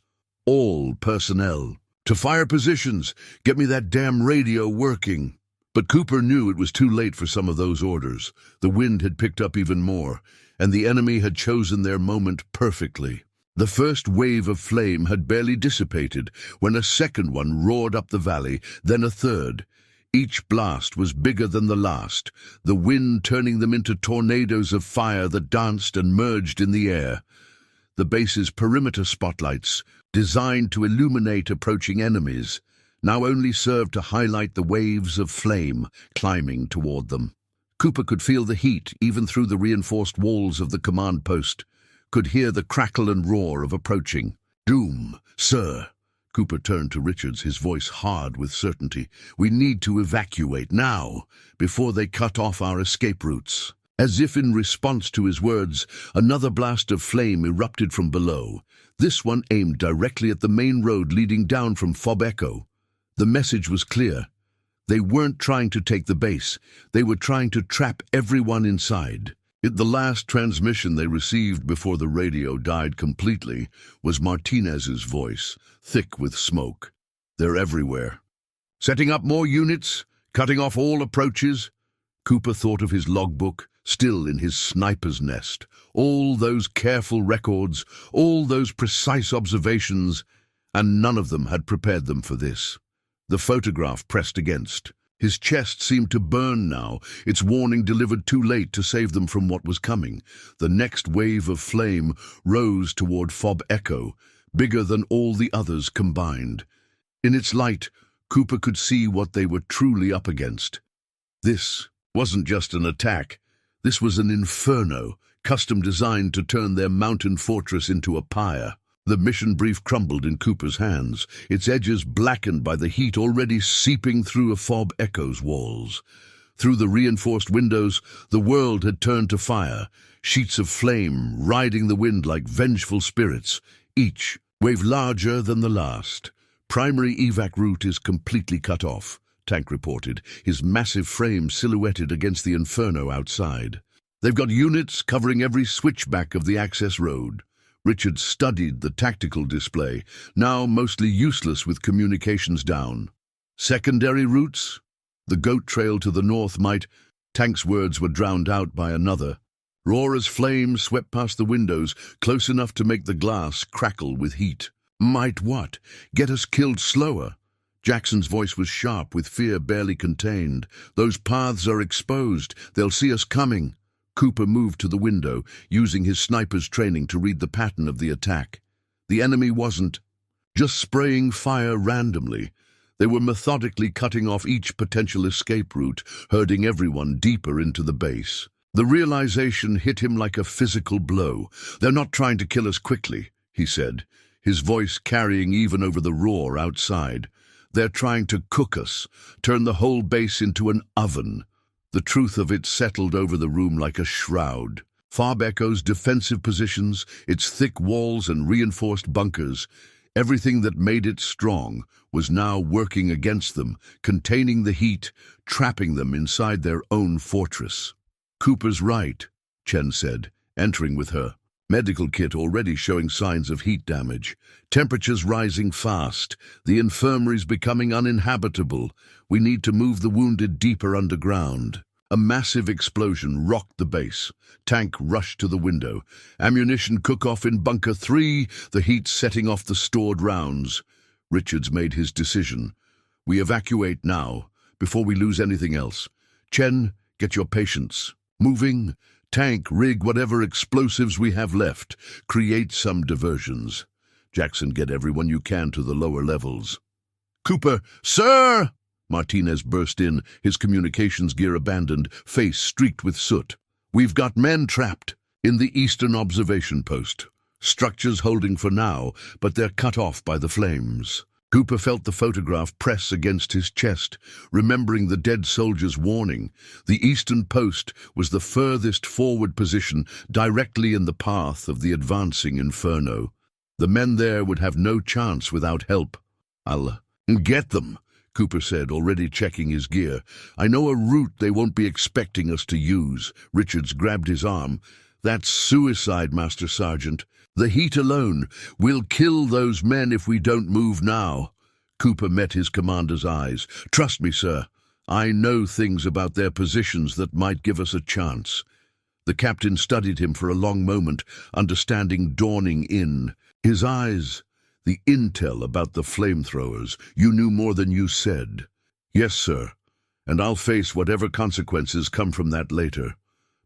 All personnel. To fire positions. Get me that damn radio working." But Cooper knew it was too late for some of those orders. The wind had picked up even more, and the enemy had chosen their moment perfectly. The first wave of flame had barely dissipated when a second one roared up the valley, then a third. Each blast was bigger than the last, the wind turning them into tornadoes of fire that danced and merged in the air. The base's perimeter spotlights, designed to illuminate approaching enemies, now only served to highlight the waves of flame climbing toward them. Cooper could feel the heat even through the reinforced walls of the command post, could hear the crackle and roar of approaching. "Doom, sir." Cooper turned to Richards, his voice hard with certainty. "We need to evacuate now, before they cut off our escape routes." As if in response to his words, another blast of flame erupted from below, this one aimed directly at the main road leading down from Fob Echo. The message was clear. They weren't trying to take the base, they were trying to trap everyone inside. The last transmission they received before the radio died completely was Martinez's voice, thick with smoke. "They're everywhere. Setting up more units, cutting off all approaches." Cooper thought of his logbook, still in his sniper's nest. All those careful records, all those precise observations, and none of them had prepared them for this. The photograph pressed against. His chest seemed to burn now, its warning delivered too late to save them from what was coming. The next wave of flame rose toward Fob Echo, bigger than all the others combined. In its light, Cooper could see what they were truly up against. This wasn't just an attack. This was an inferno, custom designed to turn their mountain fortress into a pyre. The mission brief crumbled in Cooper's hands, its edges blackened by the heat already seeping through a fob echo's walls. Through the reinforced windows, the world had turned to fire, sheets of flame riding the wind like vengeful spirits, each wave larger than the last. Primary evac route is completely cut off, Tank reported, his massive frame silhouetted against the inferno outside. They've got units covering every switchback of the access road. Richard studied the tactical display, now mostly useless with communications down. Secondary routes? The goat trail to the north might... Tank's words were drowned out by another. Rora's flames swept past the windows, close enough to make the glass crackle with heat. Might what? Get us killed slower? Jackson's voice was sharp, with fear barely contained. Those paths are exposed. They'll see us coming. Cooper moved to the window, using his sniper's training to read the pattern of the attack. The enemy wasn't just spraying fire randomly. They were methodically cutting off each potential escape route, herding everyone deeper into the base. The realization hit him like a physical blow. They're not trying to kill us quickly, he said, his voice carrying even over the roar outside. They're trying to cook us, turn the whole base into an oven. The truth of it settled over the room like a shroud. Fob Echo's defensive positions, its thick walls and reinforced bunkers, everything that made it strong was now working against them, containing the heat, trapping them inside their own fortress. Cooper's right, Chen said, entering with her. Medical kit already showing signs of heat damage. Temperatures rising fast. The infirmary's becoming uninhabitable. We need to move the wounded deeper underground. A massive explosion rocked the base. Tank rushed to the window. Ammunition cook-off in Bunker 3, the heat setting off the stored rounds. Richards made his decision. We evacuate now, before we lose anything else. Chen, get your patients. Moving. Tank, rig whatever explosives we have left. Create some diversions. Jackson, get everyone you can to the lower levels. Cooper, sir! Martinez burst in, his communications gear abandoned, face streaked with soot. We've got men trapped in the eastern observation post. Structures holding for now, but they're cut off by the flames. Cooper felt the photograph press against his chest, remembering the dead soldier's warning. The eastern post was the furthest forward position, directly in the path of the advancing inferno. The men there would have no chance without help. I'll get them, Cooper said, already checking his gear. I know a route they won't be expecting us to use. Richards grabbed his arm. That's suicide, Master Sergeant. The heat alone will kill those men if we don't move now. Cooper met his commander's eyes. Trust me, sir. I know things about their positions that might give us a chance. The captain studied him for a long moment, understanding dawning in. His eyes, the intel about the flamethrowers. You knew more than you said. Yes, sir. And I'll face whatever consequences come from that later.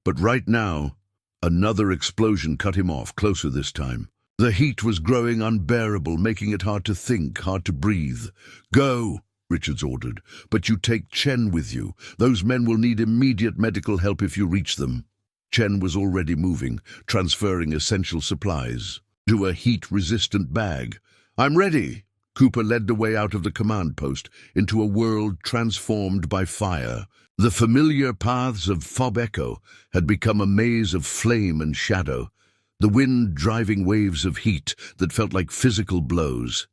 But right now, another explosion cut him off, closer this time. The heat was growing unbearable, making it hard to think, hard to breathe. Go, Richards ordered, but you take Chen with you. Those men will need immediate medical help if you reach them. Chen was already moving, transferring essential supplies to a heat-resistant bag. I'm ready. Cooper led the way out of the command post into a world transformed by fire. The familiar paths of Fob Echo had become a maze of flame and shadow, the wind driving waves of heat that felt like physical blows.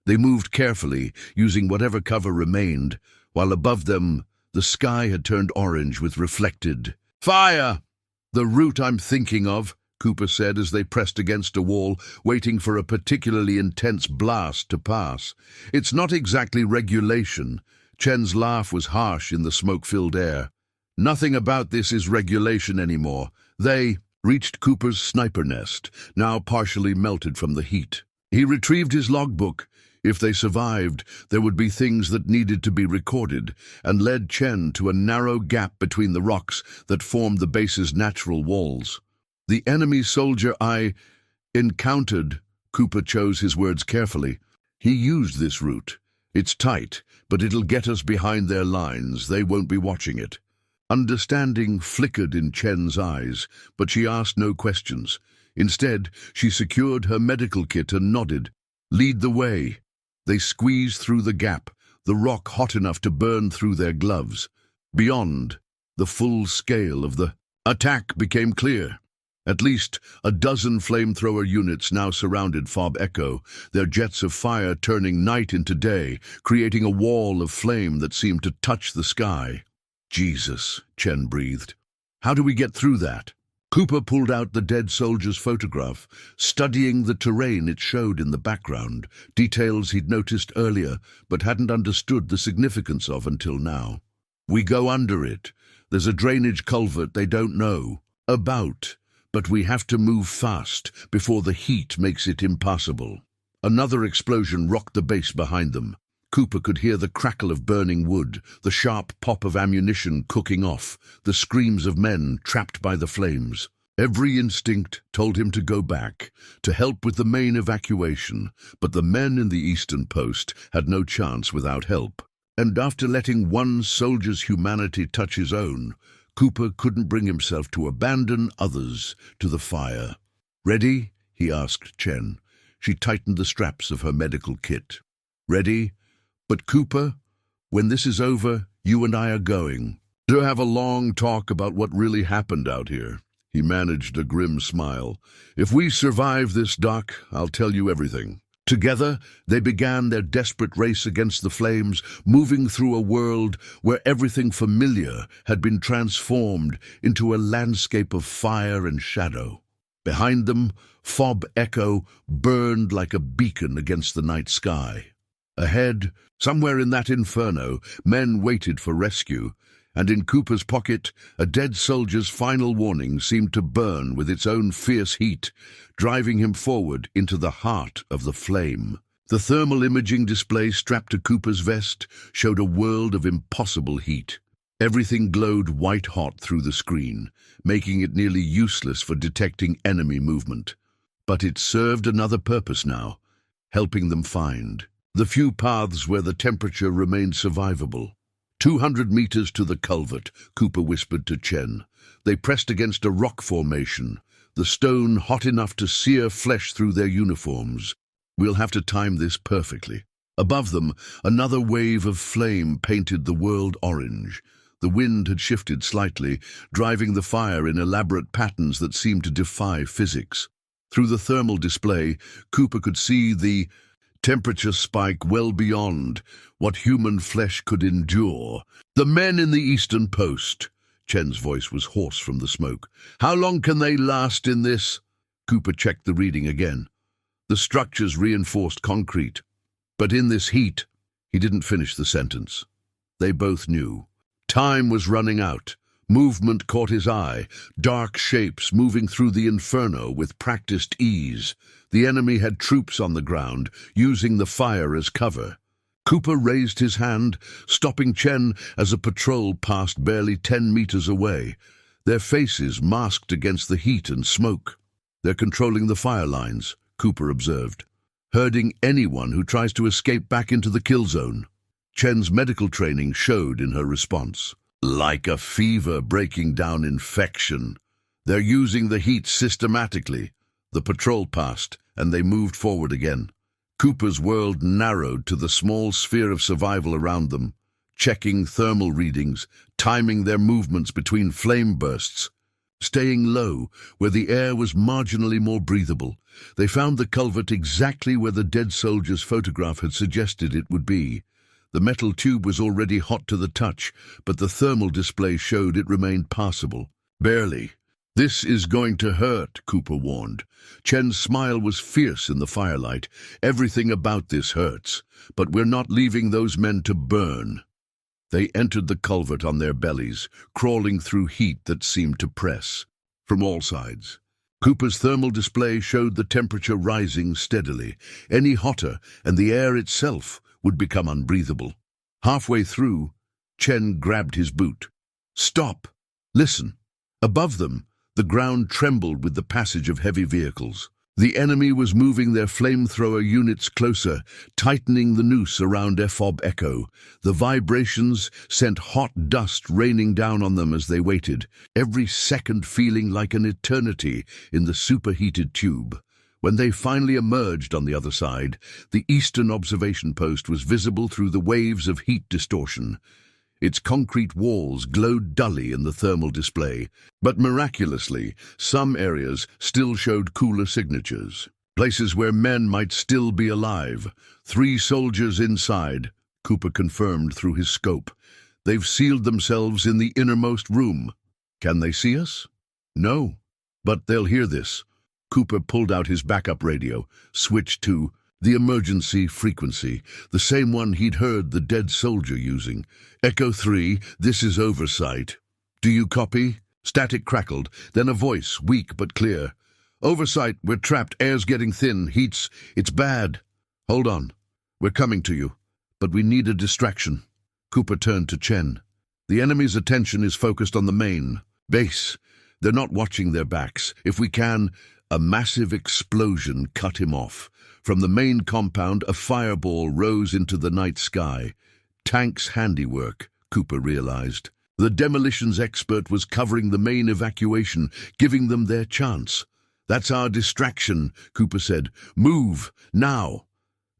They moved carefully, using whatever cover remained, while above them the sky had turned orange with reflected fire. The route I'm thinking of, Cooper said as they pressed against a wall, waiting for a particularly intense blast to pass. It's not exactly regulation. Chen's laugh was harsh in the smoke-filled air. Nothing about this is regulation anymore. They reached Cooper's sniper nest, now partially melted from the heat. He retrieved his logbook. If they survived, there would be things that needed to be recorded, and led Chen to a narrow gap between the rocks that formed the base's natural walls. The enemy soldier I encountered, Cooper chose his words carefully. He used this route. It's tight, but it'll get us behind their lines. They won't be watching it. Understanding flickered in Chen's eyes, but she asked no questions. Instead, she secured her medical kit and nodded. Lead the way. They squeezed through the gap, the rock hot enough to burn through their gloves. Beyond, the full scale of the attack became clear. At least a dozen flamethrower units now surrounded Fob Echo, their jets of fire turning night into day, creating a wall of flame that seemed to touch the sky. Jesus, Chen breathed. How do we get through that? Cooper pulled out the dead soldier's photograph, studying the terrain it showed in the background, details he'd noticed earlier but hadn't understood the significance of until now. We go under it. There's a drainage culvert they don't know about, but we have to move fast before the heat makes it impassable. Another explosion rocked the base behind them. Cooper could hear the crackle of burning wood, the sharp pop of ammunition cooking off, the screams of men trapped by the flames. Every instinct told him to go back, to help with the main evacuation, but the men in the eastern post had no chance without help. And after letting one soldier's humanity touch his own, Cooper couldn't bring himself to abandon others to the fire. "Ready?" he asked Chen. She tightened the straps of her medical kit. "Ready? But Cooper, when this is over, you and I are going to have a long talk about what really happened out here." He managed a grim smile. "If we survive this, Doc, I'll tell you everything." Together, they began their desperate race against the flames, moving through a world where everything familiar had been transformed into a landscape of fire and shadow. Behind them, Fob Echo burned like a beacon against the night sky. Ahead, somewhere in that inferno, men waited for rescue, and in Cooper's pocket, a dead soldier's final warning seemed to burn with its own fierce heat, driving him forward into the heart of the flame. The thermal imaging display strapped to Cooper's vest showed a world of impossible heat. Everything glowed white-hot through the screen, making it nearly useless for detecting enemy movement. But it served another purpose now, helping them find the few paths where the temperature remained survivable. 200 meters to the culvert, Cooper whispered to Chen. They pressed against a rock formation, the stone hot enough to sear flesh through their uniforms. "We'll have to time this perfectly." Above them, another wave of flame painted the world orange. The wind had shifted slightly, driving the fire in elaborate patterns that seemed to defy physics. Through the thermal display, Cooper could see the temperature spike well beyond what human flesh could endure. "The men in the eastern post." Chen's voice was hoarse from the smoke. "How long can they last in this?" Cooper checked the reading again. The structure's reinforced concrete. But in this heat, he didn't finish the sentence. They both knew. Time was running out. Movement caught his eye, dark shapes moving through the inferno with practiced ease. The enemy had troops on the ground, using the fire as cover. Cooper raised his hand, stopping Chen as a patrol passed barely 10 meters away, their faces masked against the heat and smoke. "They're controlling the fire lines," Cooper observed, "herding anyone who tries to escape back into the kill zone." Chen's medical training showed in her response. "Like a fever breaking down infection. They're using the heat systematically." The patrol passed, and they moved forward again. Cooper's world narrowed to the small sphere of survival around them, checking thermal readings, timing their movements between flame bursts. Staying low, where the air was marginally more breathable, they found the culvert exactly where the dead soldier's photograph had suggested it would be. The metal tube was already hot to the touch, but the thermal display showed it remained passable. "Barely. This is going to hurt," Cooper warned. Chen's smile was fierce in the firelight. "Everything about this hurts, but we're not leaving those men to burn." They entered the culvert on their bellies, crawling through heat that seemed to press from all sides. Cooper's thermal display showed the temperature rising steadily. Any hotter, and the air itself would become unbreathable. Halfway through, Chen grabbed his boot. "Stop! Listen!" Above them, the ground trembled with the passage of heavy vehicles. The enemy was moving their flamethrower units closer, tightening the noose around FOB Echo. The vibrations sent hot dust raining down on them as they waited, every second feeling like an eternity in the superheated tube. When they finally emerged on the other side, the eastern observation post was visible through the waves of heat distortion. Its concrete walls glowed dully in the thermal display, but miraculously, some areas still showed cooler signatures. Places where men might still be alive. 3 soldiers inside, Cooper confirmed through his scope. They've sealed themselves in the innermost room. Can they see us? No, but they'll hear this. Cooper pulled out his backup radio, switched to the emergency frequency, the same one he'd heard the dead soldier using. Echo 3, this is Oversight. Do you copy? Static crackled, then a voice, weak but clear. Oversight, we're trapped, air's getting thin, it's bad. Hold on, we're coming to you, but we need a distraction. Cooper turned to Chen. The enemy's attention is focused on the main base. They're not watching their backs. If we can, a massive explosion cut him off. From the main compound, a fireball rose into the night sky. Tank's handiwork, Cooper realized. The demolitions expert was covering the main evacuation, giving them their chance. That's our distraction, Cooper said. Move, now.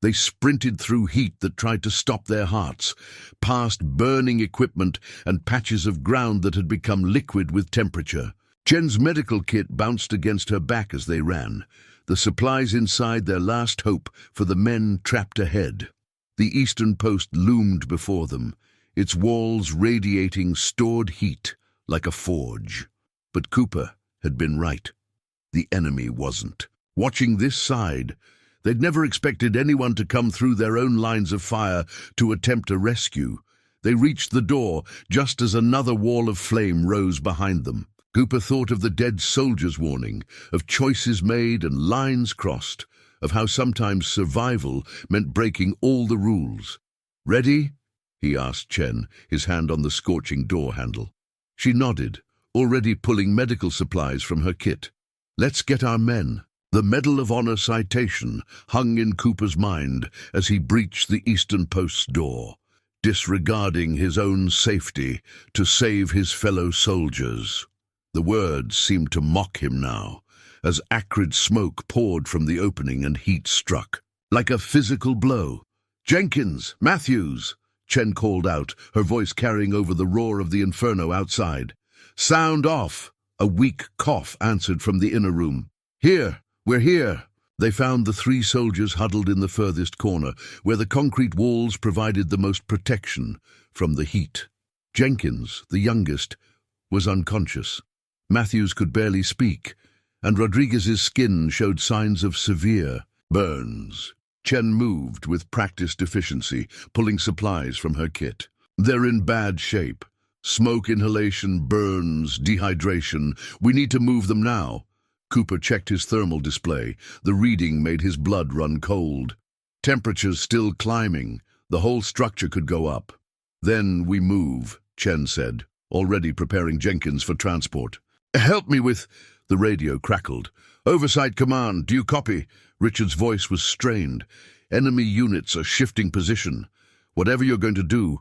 They sprinted through heat that tried to stop their hearts, past burning equipment and patches of ground that had become liquid with temperature. Chen's medical kit bounced against her back as they ran, the supplies inside their last hope for the men trapped ahead. The eastern post loomed before them, its walls radiating stored heat like a forge. But Cooper had been right. The enemy wasn't. Watching this side, they'd never expected anyone to come through their own lines of fire to attempt a rescue. They reached the door just as another wall of flame rose behind them. Cooper thought of the dead soldiers' warning, of choices made and lines crossed, of how sometimes survival meant breaking all the rules. "Ready?" he asked Chen, his hand on the scorching door handle. She nodded, already pulling medical supplies from her kit. "Let's get our men." The Medal of Honor citation hung in Cooper's mind as he breached the eastern post's door, disregarding his own safety to save his fellow soldiers. The words seemed to mock him now, as acrid smoke poured from the opening and heat struck, like a physical blow. "Jenkins! Matthews!" Chen called out, her voice carrying over the roar of the inferno outside. "Sound off!" A weak cough answered from the inner room. "Here! We're here!" They found the 3 soldiers huddled in the furthest corner, where the concrete walls provided the most protection from the heat. Jenkins, the youngest, was unconscious. Matthews could barely speak, and Rodriguez's skin showed signs of severe burns. Chen moved with practiced efficiency, pulling supplies from her kit. "They're in bad shape. Smoke inhalation, burns, dehydration. We need to move them now." Cooper checked his thermal display. The reading made his blood run cold. Temperatures still climbing. The whole structure could go up. "Then we move," Chen said, already preparing Jenkins for transport. "Help me with—" The radio crackled. "Oversight Command, do you copy?" Richard's voice was strained. "Enemy units are shifting position. Whatever you're going to do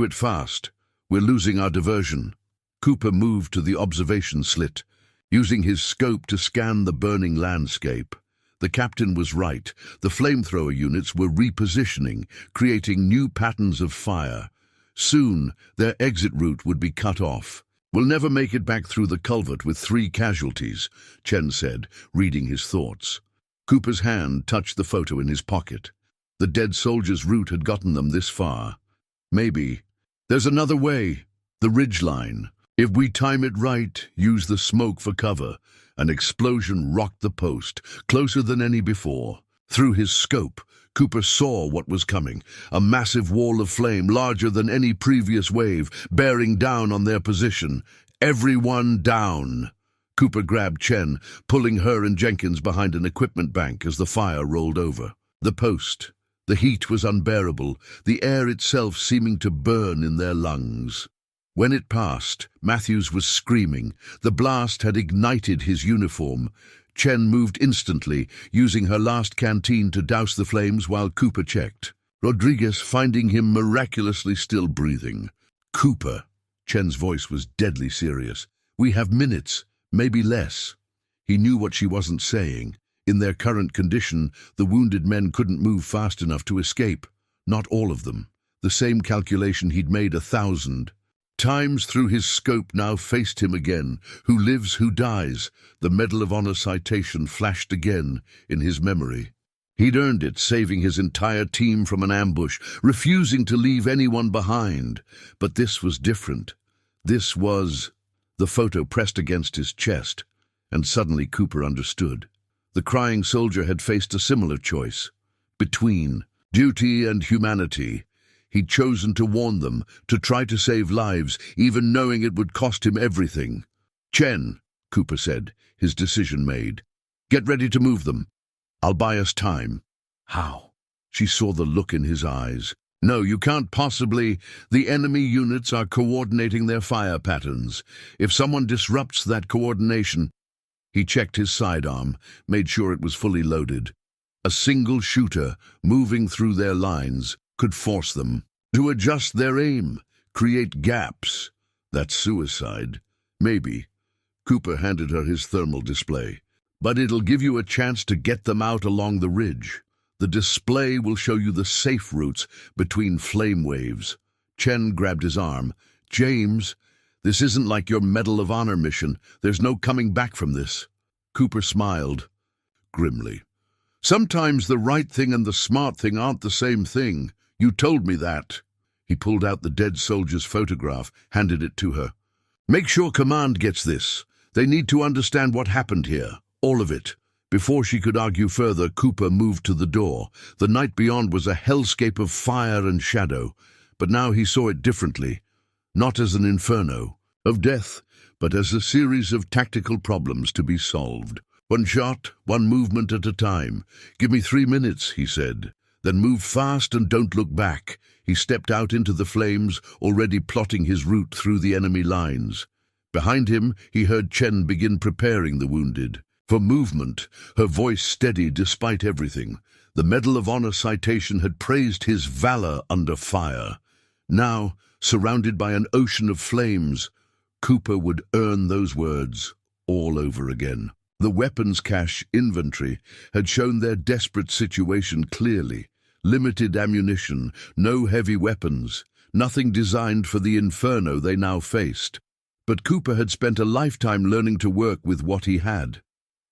it fast. We're losing our diversion." Cooper moved to the observation slit, using his scope to scan the burning landscape. The captain was right. The flamethrower units were repositioning, creating new patterns of fire. Soon, their exit route would be cut off. "We'll never make it back through the culvert with 3 casualties," Chen said, reading his thoughts. Cooper's hand touched the photo in his pocket. The dead soldier's route had gotten them this far. Maybe. There's another way. The ridgeline. If we time it right, use the smoke for cover. An explosion rocked the post, closer than any before. Through his scope, Cooper saw what was coming, a massive wall of flame larger than any previous wave, bearing down on their position. "Everyone down!" Cooper grabbed Chen, pulling her and Jenkins behind an equipment bank as the fire rolled over. The post. The heat was unbearable, the air itself seeming to burn in their lungs. When it passed, Matthews was screaming. The blast had ignited his uniform. Chen moved instantly, using her last canteen to douse the flames while Cooper checked. Rodriguez finding him miraculously still breathing. "Cooper," Chen's voice was deadly serious. "We have minutes, maybe less." He knew what she wasn't saying. In their current condition, the wounded men couldn't move fast enough to escape. Not all of them. The same calculation he'd made 1,000 times through his scope now faced him again. Who lives, who dies? The Medal of Honor citation flashed again in his memory. He'd earned it, saving his entire team from an ambush, refusing to leave anyone behind. But this was different. This was... The photo pressed against his chest, and suddenly Cooper understood. The crying soldier had faced a similar choice. Between duty and humanity. He'd chosen to warn them, to try to save lives, even knowing it would cost him everything. "Chen," Cooper said, his decision made. "Get ready to move them. I'll buy us time." "How?" She saw the look in his eyes. "No, you can't possibly. The enemy units are coordinating their fire patterns. If someone disrupts that coordination..." He checked his sidearm, made sure it was fully loaded. A single shooter, moving through their lines, could force them to adjust their aim, create gaps. That's suicide. Maybe. Cooper handed her his thermal display. "But it'll give you a chance to get them out along the ridge. The display will show you the safe routes between flame waves." Chen grabbed his arm. "James, this isn't like your Medal of Honor mission. There's no coming back from this." Cooper smiled grimly. "Sometimes the right thing and the smart thing aren't the same thing. You told me that." He pulled out the dead soldier's photograph, handed it to her. "Make sure command gets this. They need to understand what happened here. All of it." Before she could argue further, Cooper moved to the door. The night beyond was a hellscape of fire and shadow, but now he saw it differently. Not as an inferno of death, but as a series of tactical problems to be solved. "One shot, one movement at a time. Give me 3 minutes," he said. "Then move fast and don't look back." He stepped out into the flames, already plotting his route through the enemy lines. Behind him, he heard Chen begin preparing the wounded for movement, her voice steady despite everything. The Medal of Honor citation had praised his valor under fire. Now, surrounded by an ocean of flames, Cooper would earn those words all over again. The weapons cache inventory had shown their desperate situation clearly. Limited ammunition, no heavy weapons, nothing designed for the inferno they now faced. But Cooper had spent a lifetime learning to work with what he had.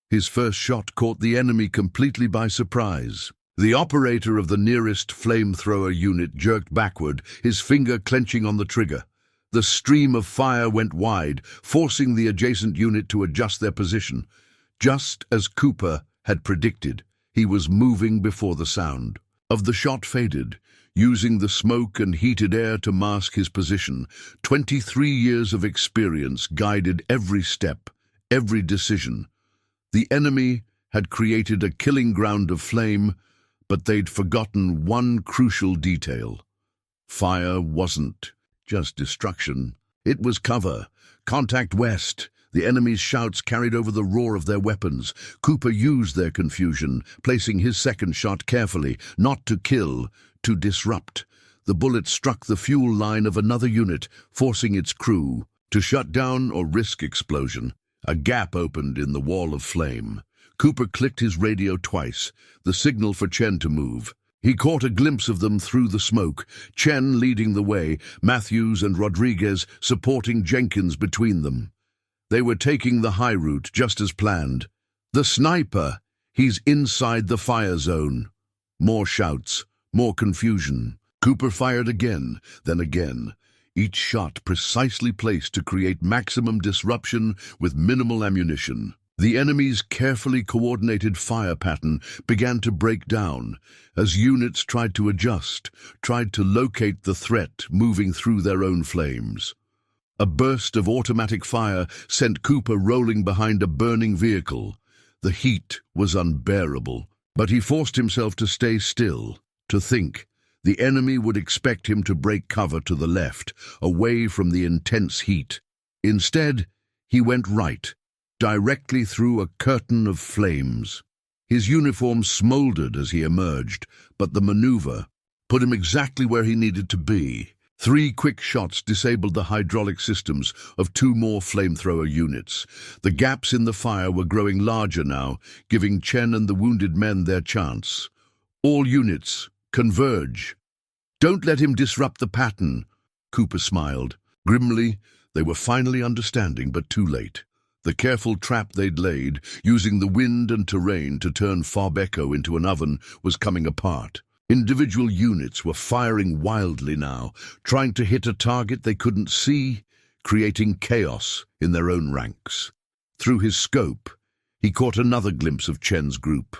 His first shot caught the enemy completely by surprise. The operator of the nearest flamethrower unit jerked backward, his finger clenching on the trigger. The stream of fire went wide, forcing the adjacent unit to adjust their position. Just as Cooper had predicted, he was moving before the sound of the shot faded, using the smoke and heated air to mask his position. 23 years of experience guided every step, every decision. The enemy had created a killing ground of flame, but they'd forgotten one crucial detail. Fire wasn't just destruction. It was cover. Contact west. The enemy's shouts carried over the roar of their weapons. Cooper used their confusion, placing his second shot carefully, not to kill, to disrupt. The bullet struck the fuel line of another unit, forcing its crew to shut down or risk explosion. A gap opened in the wall of flame. Cooper clicked his radio twice, the signal for Chen to move. He caught a glimpse of them through the smoke, Chen leading the way, Matthews and Rodriguez supporting Jenkins between them. They were taking the high route, just as planned. "The sniper! He's inside the fire zone." More shouts, more confusion. Cooper fired again, then again. Each shot precisely placed to create maximum disruption with minimal ammunition. The enemy's carefully coordinated fire pattern began to break down as units tried to adjust, tried to locate the threat moving through their own flames. A burst of automatic fire sent Cooper rolling behind a burning vehicle. The heat was unbearable, but he forced himself to stay still, to think. The enemy would expect him to break cover to the left, away from the intense heat. Instead, he went right, directly through a curtain of flames. His uniform smoldered as he emerged, but the maneuver put him exactly where he needed to be. 3 quick shots disabled the hydraulic systems of 2 more flamethrower units. The gaps in the fire were growing larger now, giving Chen and the wounded men their chance. All units, converge. Don't let him disrupt the pattern, Cooper smiled. Grimly, they were finally understanding, but too late. The careful trap they'd laid, using the wind and terrain to turn Fob Echo into an oven, was coming apart. Individual units were firing wildly now, trying to hit a target they couldn't see, creating chaos in their own ranks. Through his scope, he caught another glimpse of Chen's group.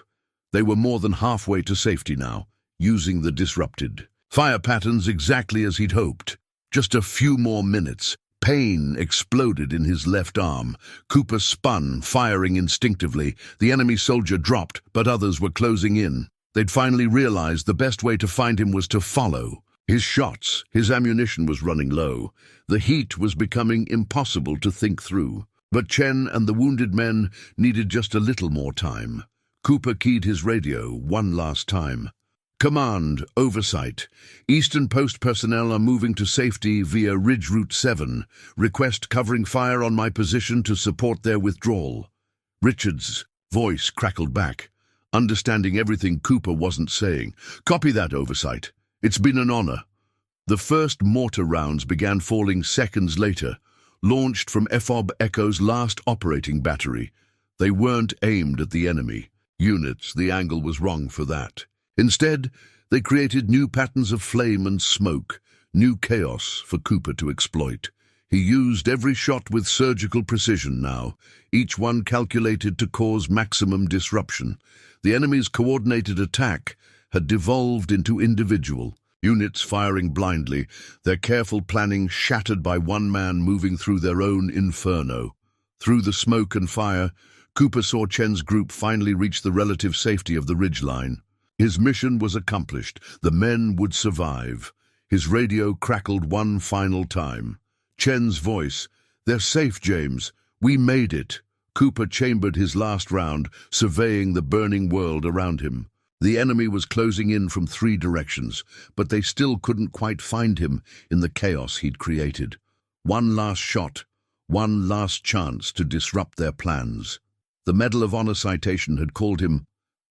They were more than halfway to safety now, using the disrupted fire patterns exactly as he'd hoped. Just a few more minutes. Pain exploded in his left arm. Cooper spun, firing instinctively. The enemy soldier dropped, but others were closing in. They'd finally realized the best way to find him was to follow. His shots, his ammunition was running low. The heat was becoming impossible to think through. But Chen and the wounded men needed just a little more time. Cooper keyed his radio one last time. Command, oversight. Eastern Post personnel are moving to safety via Ridge Route 7. Request covering fire on my position to support their withdrawal. Richard's voice crackled back, understanding everything Cooper wasn't saying. Copy that, oversight. It's been an honor. The first mortar rounds began falling seconds later, launched from Fob Echo's last operating battery. They weren't aimed at the enemy units. The angle was wrong for that. Instead, they created new patterns of flame and smoke, new chaos for Cooper to exploit. He used every shot with surgical precision now, each one calculated to cause maximum disruption. The enemy's coordinated attack had devolved into individual units firing blindly, their careful planning shattered by one man moving through their own inferno. Through the smoke and fire, Cooper saw Chen's group finally reach the relative safety of the ridgeline. His mission was accomplished. The men would survive. His radio crackled one final time. Chen's voice, "They're safe, James. We made it." Cooper chambered his last round, surveying the burning world around him. The enemy was closing in from 3 directions, but they still couldn't quite find him in the chaos he'd created. One last shot, one last chance to disrupt their plans. The Medal of Honor citation had called him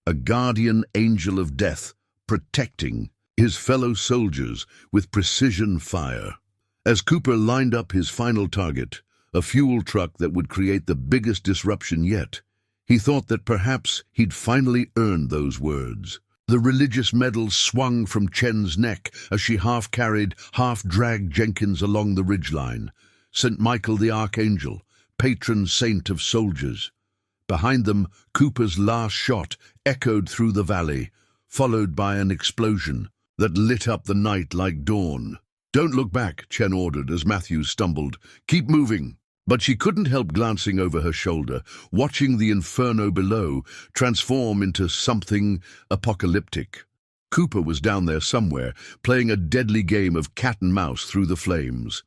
a guardian angel of death, protecting his fellow soldiers with precision fire. As Cooper lined up his final target, a fuel truck that would create the biggest disruption yet, he thought that perhaps he'd finally earned those words. The religious medal swung from Chen's neck as she half-carried, half-dragged Jenkins along the ridgeline. St. Michael the Archangel, patron saint of soldiers. Behind them, Cooper's last shot echoed through the valley, followed by an explosion that lit up the night like dawn. "Don't look back," Chen ordered as Matthews stumbled. "Keep moving." But she couldn't help glancing over her shoulder, watching the inferno below transform into something apocalyptic. Cooper was down there somewhere, playing a deadly game of cat and mouse through the flames.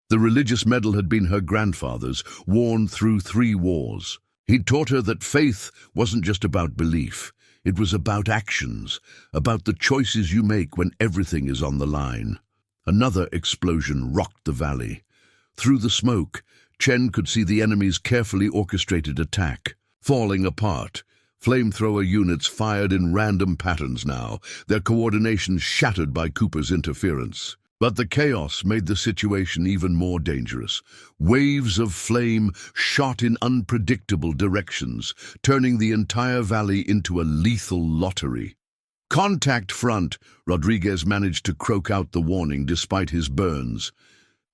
The religious medal had been her grandfather's, worn through 3 wars. He'd taught her that faith wasn't just about belief. It was about actions, about the choices you make when everything is on the line. Another explosion rocked the valley. Through the smoke, Chen could see the enemy's carefully orchestrated attack, falling apart. Flamethrower units fired in random patterns now, their coordination shattered by Cooper's interference. But the chaos made the situation even more dangerous. Waves of flame shot in unpredictable directions, turning the entire valley into a lethal lottery. "Contact front!" Rodriguez managed to croak out the warning despite his burns.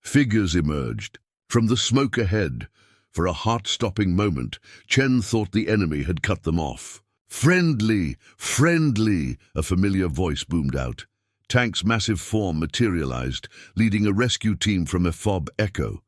Figures emerged from the smoke ahead. For a heart-stopping moment, Chen thought the enemy had cut them off. "Friendly! Friendly!" a familiar voice boomed out. Tank's massive form materialized, leading a rescue team from Fob Echo.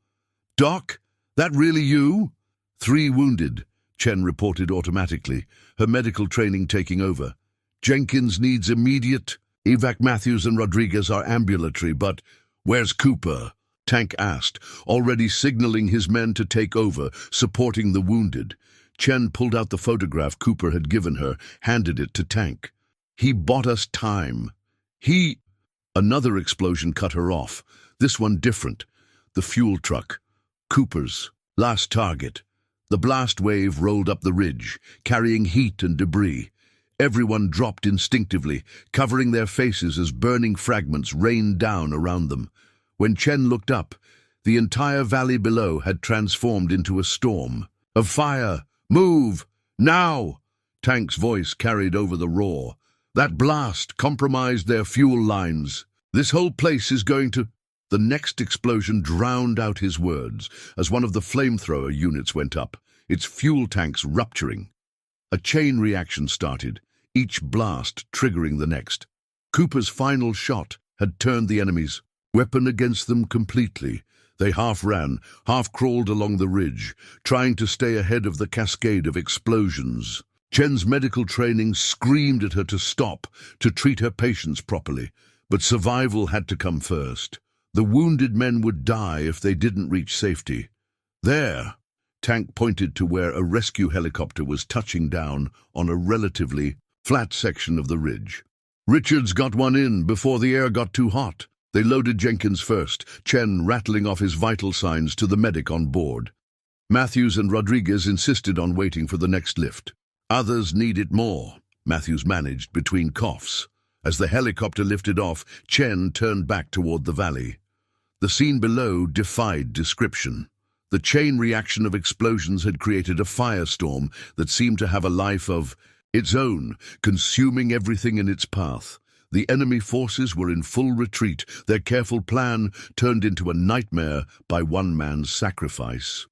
"Doc, that really you?" 3 wounded, Chen reported automatically, her medical training taking over. "Jenkins needs immediate evac. Matthews and Rodriguez are ambulatory, but where's Cooper?" Tank asked, already signaling his men to take over, supporting the wounded. Chen pulled out the photograph Cooper had given her, handed it to Tank. He bought us time. Another explosion cut her off, this one different. The fuel truck. Cooper's last target. The blast wave rolled up the ridge, carrying heat and debris. Everyone dropped instinctively, covering their faces as burning fragments rained down around them. When Chen looked up, the entire valley below had transformed into a storm. Of fire! Move! Now! Tank's voice carried over the roar. That blast compromised their fuel lines. This whole place is going to... The next explosion drowned out his words as one of the flamethrower units went up, its fuel tanks rupturing. A chain reaction started, each blast triggering the next. Cooper's final shot had turned the enemy's weapon against them completely. They half ran, half crawled along the ridge, trying to stay ahead of the cascade of explosions. Chen's medical training screamed at her to stop, to treat her patients properly, but survival had to come first. The wounded men would die if they didn't reach safety. There! Tank pointed to where a rescue helicopter was touching down on a relatively flat section of the ridge. Richards got one in before the air got too hot. They loaded Jenkins first, Chen rattling off his vital signs to the medic on board. Matthews and Rodriguez insisted on waiting for the next lift. Others needed more, Matthews managed between coughs. As the helicopter lifted off, Chen turned back toward the valley. The scene below defied description. The chain reaction of explosions had created a firestorm that seemed to have a life of its own, consuming everything in its path. The enemy forces were in full retreat, their careful plan turned into a nightmare by one man's sacrifice.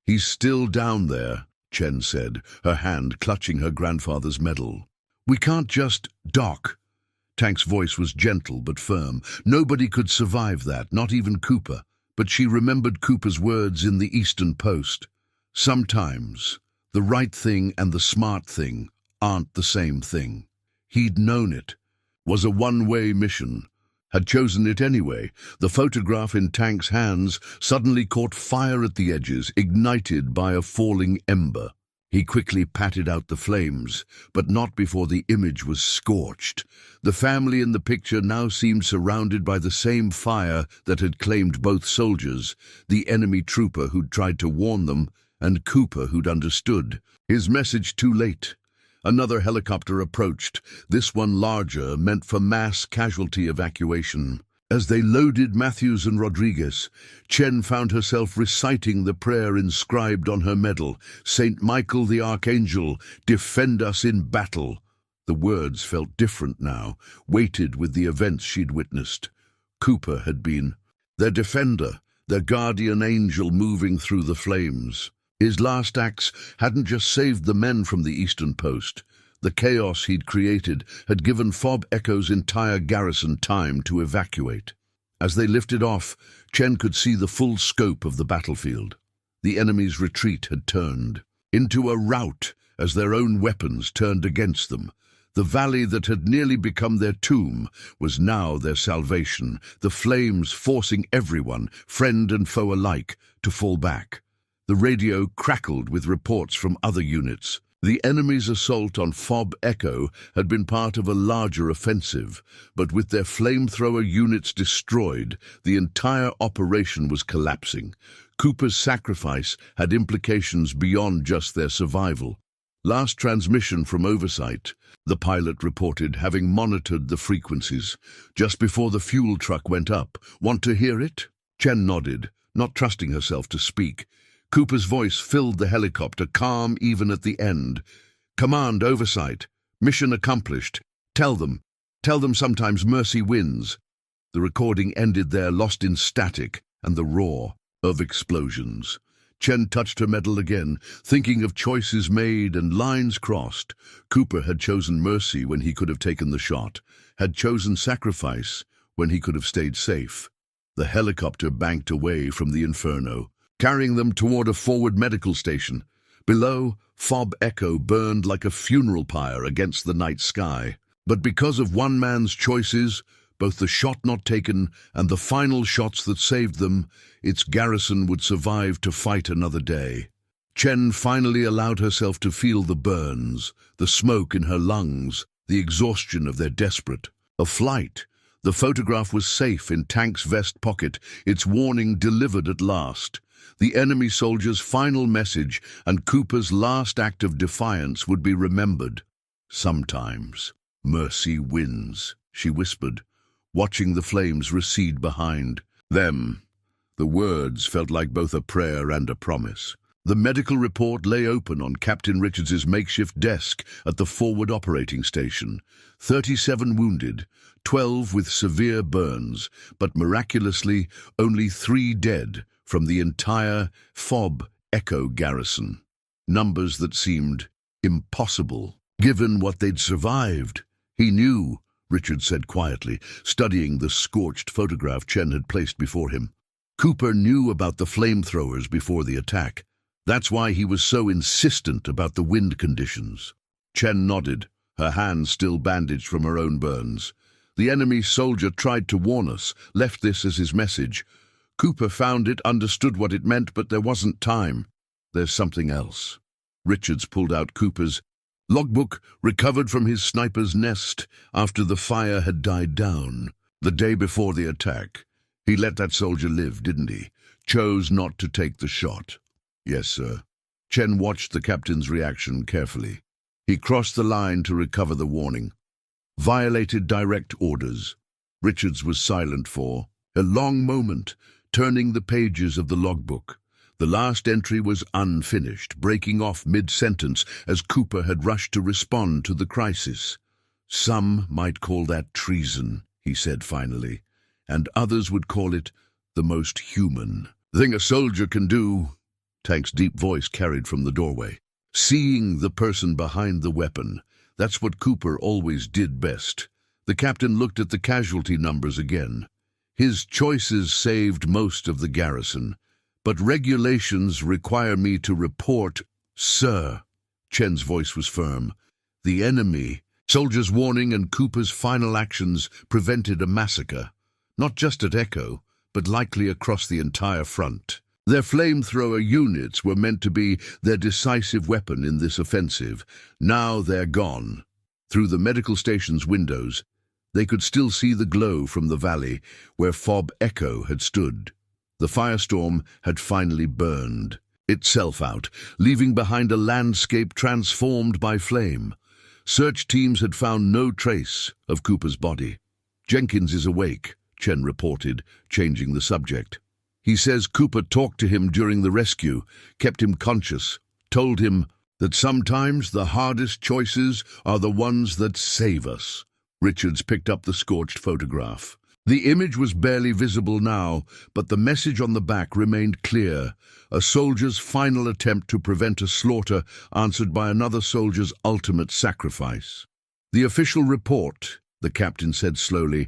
"He's still down there," Chen said, her hand clutching her grandfather's medal. "We can't just dock." Tank's voice was gentle but firm. Nobody could survive that, not even Cooper. But she remembered Cooper's words in the Eastern Post. Sometimes the right thing and the smart thing aren't the same thing. He'd known it. Was a one-way mission. Had chosen it anyway. The photograph in Tank's hands suddenly caught fire at the edges, ignited by a falling ember. He quickly patted out the flames, but not before the image was scorched. The family in the picture now seemed surrounded by the same fire that had claimed both soldiers, the enemy trooper who'd tried to warn them, and Cooper who'd understood. His message too late. Another helicopter approached, this one larger, meant for mass casualty evacuation. As they loaded Matthews and Rodriguez, Chen found herself reciting the prayer inscribed on her medal, "Saint Michael the Archangel, defend us in battle." The words felt different now, weighted with the events she'd witnessed. Cooper had been their defender, their guardian angel moving through the flames. His last acts hadn't just saved the men from the Eastern Post. The chaos he'd created had given Fob Echo's entire garrison time to evacuate. As they lifted off, Chen could see the full scope of the battlefield. The enemy's retreat had turned into a rout as their own weapons turned against them. The valley that had nearly become their tomb was now their salvation, the flames forcing everyone, friend and foe alike, to fall back. The radio crackled with reports from other units. The enemy's assault on Fob Echo had been part of a larger offensive, but with their flamethrower units destroyed, the entire operation was collapsing. Cooper's sacrifice had implications beyond just their survival. Last transmission from Oversight, the pilot reported, having monitored the frequencies. Just before the fuel truck went up. "Want to hear it?" Chen nodded, not trusting herself to speak. Cooper's voice filled the helicopter, calm even at the end. "Command, Oversight. Mission accomplished. Tell them sometimes mercy wins." The recording ended there, lost in static and the roar of explosions. Chen touched her medal again, thinking of choices made and lines crossed. Cooper had chosen mercy when he could have taken the shot, had chosen sacrifice when he could have stayed safe. The helicopter banked away from the inferno, carrying them toward a forward medical station. Below, Fob Echo burned like a funeral pyre against the night sky. But because of one man's choices, both the shot not taken and the final shots that saved them, its garrison would survive to fight another day. Chen finally allowed herself to feel the burns, the smoke in her lungs, the exhaustion of their desperate. A flight. The photograph was safe in Tank's vest pocket, its warning delivered at last. The enemy soldier's final message and Cooper's last act of defiance would be remembered. Sometimes mercy wins, she whispered, watching the flames recede behind them. The words felt like both a prayer and a promise. The medical report lay open on Captain Richards's makeshift desk at the forward operating station. 37 wounded, 12 with severe burns, but miraculously only 3 dead from the entire FOB Echo garrison. Numbers that seemed impossible, given what they'd survived. He knew, Richard said quietly, studying the scorched photograph Chen had placed before him. Cooper knew about the flamethrowers before the attack. That's why he was so insistent about the wind conditions. Chen nodded, her hands still bandaged from her own burns. The enemy soldier tried to warn us, left this as his message. Cooper found it, understood what it meant, but there wasn't time. There's something else. Richards pulled out Cooper's logbook, recovered from his sniper's nest after the fire had died down. The day before the attack. He let that soldier live, didn't he? Chose not to take the shot. Yes, sir. Chen watched the captain's reaction carefully. He crossed the line to recover the warning. Violated direct orders. Richards was silent for a long moment, turning the pages of the logbook. The last entry was unfinished, breaking off mid-sentence as Cooper had rushed to respond to the crisis. Some might call that treason, he said finally, and others would call it the most human thing a soldier can do. Tank's deep voice carried from the doorway. Seeing the person behind the weapon, that's what Cooper always did best. The captain looked at the casualty numbers again. His choices saved most of the garrison, but regulations require me to report, sir. Chen's voice was firm. The enemy, soldiers' warning and Cooper's final actions prevented a massacre, not just at Echo, but likely across the entire front. Their flamethrower units were meant to be their decisive weapon in this offensive. Now they're gone. Through the medical station's windows, they could still see the glow from the valley where FOB Echo had stood. The firestorm had finally burned itself out, leaving behind a landscape transformed by flame. Search teams had found no trace of Cooper's body. Jenkins is awake, Chen reported, changing the subject. He says Cooper talked to him during the rescue, kept him conscious, told him that sometimes the hardest choices are the ones that save us. Richards picked up the scorched photograph. The image was barely visible now, but the message on the back remained clear. A soldier's final attempt to prevent a slaughter answered by another soldier's ultimate sacrifice. The official report, the captain said slowly,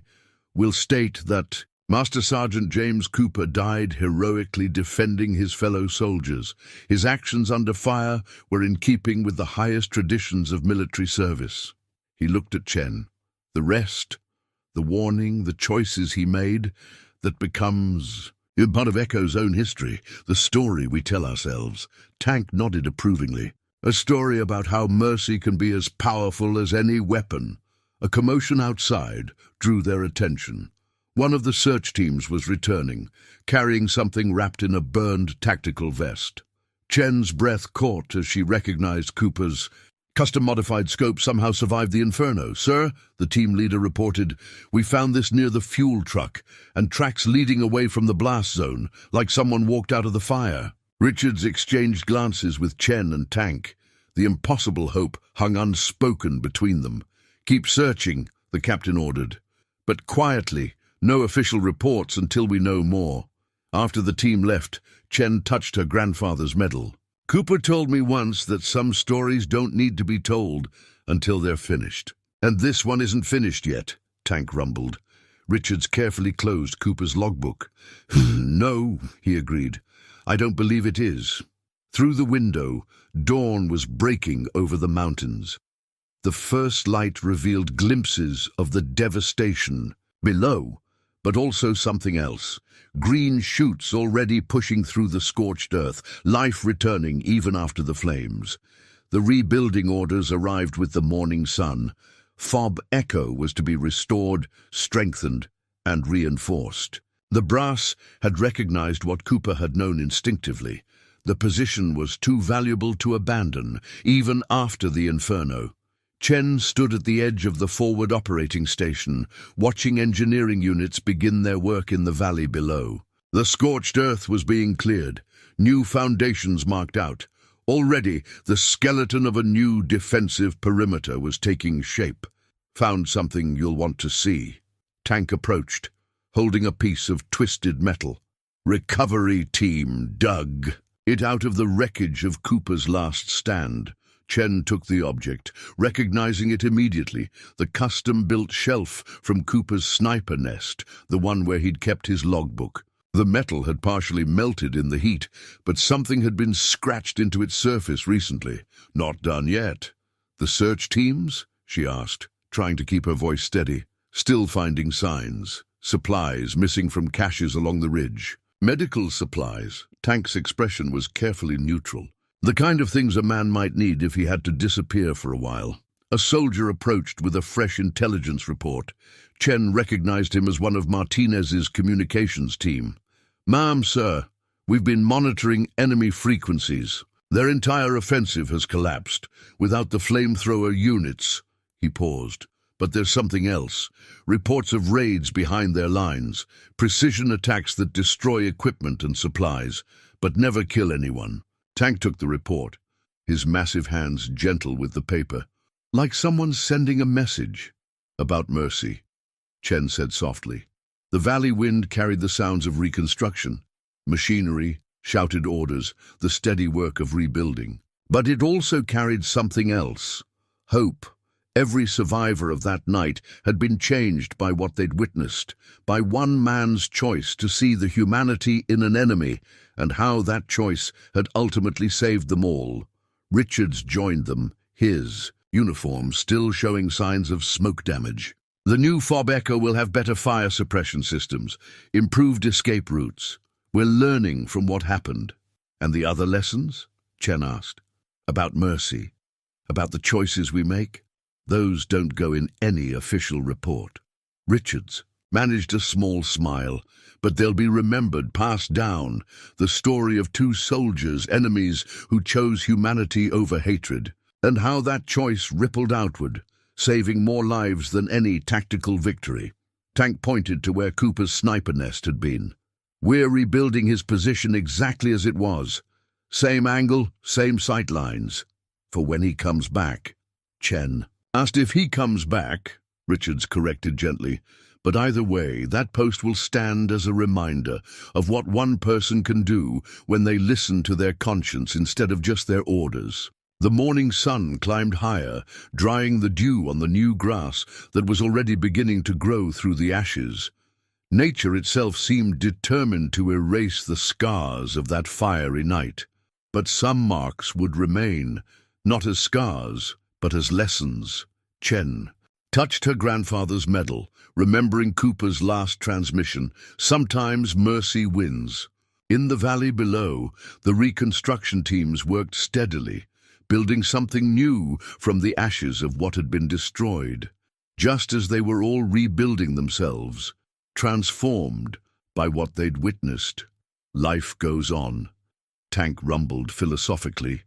will state that Master Sergeant James Cooper died heroically defending his fellow soldiers. His actions under fire were in keeping with the highest traditions of military service. He looked at Chen. The rest, the warning, the choices he made, that becomes part of Echo's own history, the story we tell ourselves. Tank nodded approvingly. A story about how mercy can be as powerful as any weapon. A commotion outside drew their attention. One of the search teams was returning, carrying something wrapped in a burned tactical vest. Chen's breath caught as she recognized Cooper's custom-modified scope somehow survived the inferno. Sir, the team leader reported, we found this near the fuel truck and tracks leading away from the blast zone, like someone walked out of the fire. Richards exchanged glances with Chen and Tank. The impossible hope hung unspoken between them. Keep searching, the captain ordered. But quietly, no official reports until we know more. After the team left, Chen touched her grandfather's medal. Cooper told me once that some stories don't need to be told until they're finished. And this one isn't finished yet, Tank rumbled. Richards carefully closed Cooper's logbook. No, he agreed. I don't believe it is. Through the window, dawn was breaking over the mountains. The first light revealed glimpses of the devastation Below, but also something else. Green shoots already pushing through the scorched earth, life returning even after the flames. The rebuilding orders arrived with the morning sun. Fob Echo was to be restored, strengthened, and reinforced. The brass had recognized what Cooper had known instinctively. The position was too valuable to abandon, even after the inferno. Chen stood at the edge of the forward operating station, watching engineering units begin their work in the valley below. The scorched earth was being cleared, new foundations marked out. Already, the skeleton of a new defensive perimeter was taking shape. Found something you'll want to see. Tank approached, holding a piece of twisted metal. Recovery team dug it out of the wreckage of Cooper's last stand. Chen took the object, recognizing it immediately, the custom-built shelf from Cooper's sniper nest, the one where he'd kept his logbook. The metal had partially melted in the heat, but something had been scratched into its surface recently. Not done yet. The search teams? She asked, trying to keep her voice steady. Still finding signs. Supplies missing from caches along the ridge. Medical supplies. Tank's expression was carefully neutral. The kind of things a man might need if he had to disappear for a while. A soldier approached with a fresh intelligence report. Chen recognized him as one of Martinez's communications team. "Ma'am, sir, we've been monitoring enemy frequencies. Their entire offensive has collapsed, without the flamethrower units." He paused. "But there's something else. Reports of raids behind their lines, precision attacks that destroy equipment and supplies, but never kill anyone." Tank took the report, his massive hands gentle with the paper. "Like someone sending a message." "About mercy," Chen said softly. The valley wind carried the sounds of reconstruction, machinery, shouted orders, the steady work of rebuilding. But it also carried something else. Hope. Every survivor of that night had been changed by what they'd witnessed, by one man's choice to see the humanity in an enemy, and how that choice had ultimately saved them all. Richards joined them, his uniform still showing signs of smoke damage. "The new Fob Echo will have better fire suppression systems, improved escape routes. We're learning from what happened." "And the other lessons?" Chen asked. "About mercy, about the choices we make? Those don't go in any official report." Richards managed a small smile. "But they'll be remembered, passed down. The story of two soldiers, enemies, who chose humanity over hatred, and how that choice rippled outward, saving more lives than any tactical victory." Tank pointed to where Cooper's sniper nest had been. "We're rebuilding his position exactly as it was. Same angle, same sight lines. For when he comes back." Chen asked if he comes back, Richards corrected gently. "But either way, that post will stand as a reminder of what one person can do when they listen to their conscience instead of just their orders." The morning sun climbed higher, drying the dew on the new grass that was already beginning to grow through the ashes. Nature itself seemed determined to erase the scars of that fiery night. But some marks would remain, not as scars, but as lessons. Chen touched her grandfather's medal, remembering Cooper's last transmission. Sometimes mercy wins. In the valley below, the reconstruction teams worked steadily, building something new from the ashes of what had been destroyed, just as they were all rebuilding themselves, transformed by what they'd witnessed. "Life goes on," Tank rumbled philosophically.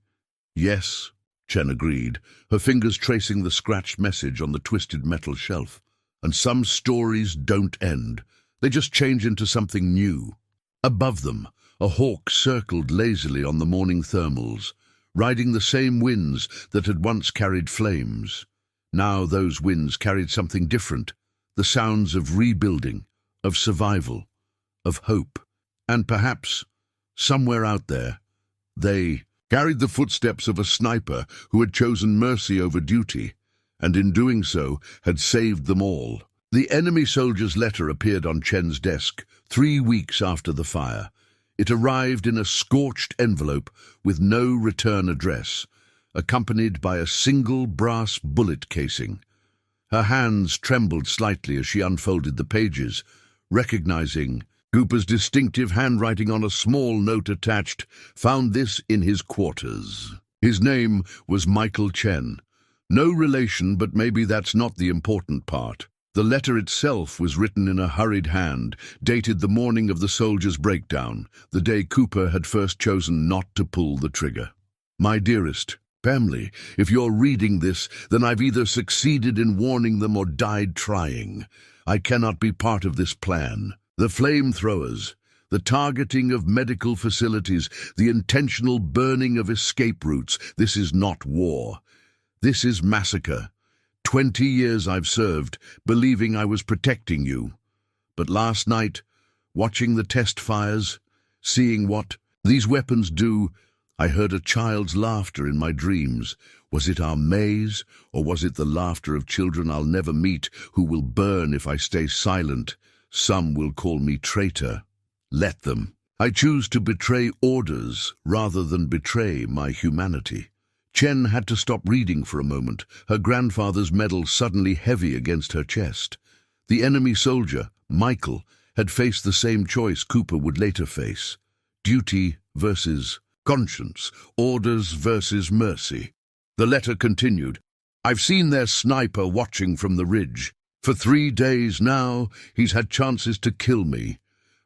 "Yes," Chen agreed, her fingers tracing the scratched message on the twisted metal shelf. "And some stories don't end. They just change into something new." Above them, a hawk circled lazily on the morning thermals, riding the same winds that had once carried flames. Now those winds carried something different, the sounds of rebuilding, of survival, of hope. And perhaps, somewhere out there, they carried the footsteps of a sniper who had chosen mercy over duty, and in doing so had saved them all. The enemy soldier's letter appeared on Chen's desk 3 weeks after the fire. It arrived in a scorched envelope with no return address, accompanied by a single brass bullet casing. Her hands trembled slightly as she unfolded the pages, recognizing Cooper's distinctive handwriting on a small note attached, found this in his quarters. His name was Michael Chen. No relation, but maybe that's not the important part. The letter itself was written in a hurried hand, dated the morning of the soldier's breakdown, the day Cooper had first chosen not to pull the trigger. My dearest family, if you're reading this, then I've either succeeded in warning them or died trying. I cannot be part of this plan. The flamethrowers, the targeting of medical facilities, the intentional burning of escape routes, this is not war. This is massacre. 20 years I've served, believing I was protecting you. But last night, watching the test fires, seeing what these weapons do, I heard a child's laughter in my dreams. Was it our maze, or was it the laughter of children I'll never meet, who will burn if I stay silent? Some will call me traitor. Let them. I choose to betray orders rather than betray my humanity. Chen had to stop reading for a moment, her grandfather's medal suddenly heavy against her chest. The enemy soldier, Michael, had faced the same choice Cooper would later face. Duty versus conscience, orders versus mercy. The letter continued. I've seen their sniper watching from the ridge. For 3 days now, he's had chances to kill me,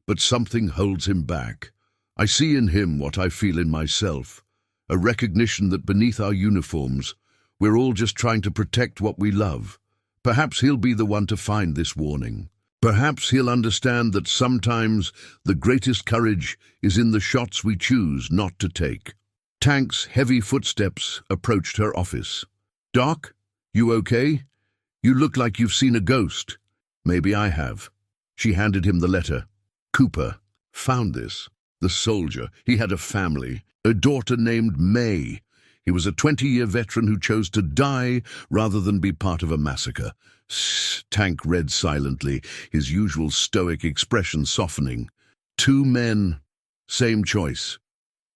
but something holds him back. I see in him what I feel in myself, a recognition that beneath our uniforms, we're all just trying to protect what we love. Perhaps he'll be the one to find this warning. Perhaps he'll understand that sometimes the greatest courage is in the shots we choose not to take. Tank's heavy footsteps approached her office. Doc, you okay? You look like you've seen a ghost. Maybe I have. She handed him the letter. Cooper found this. The soldier. He had a family, a daughter named May. He was a 20-year veteran who chose to die rather than be part of a massacre. Tank read silently, his usual stoic expression softening. 2 men, same choice,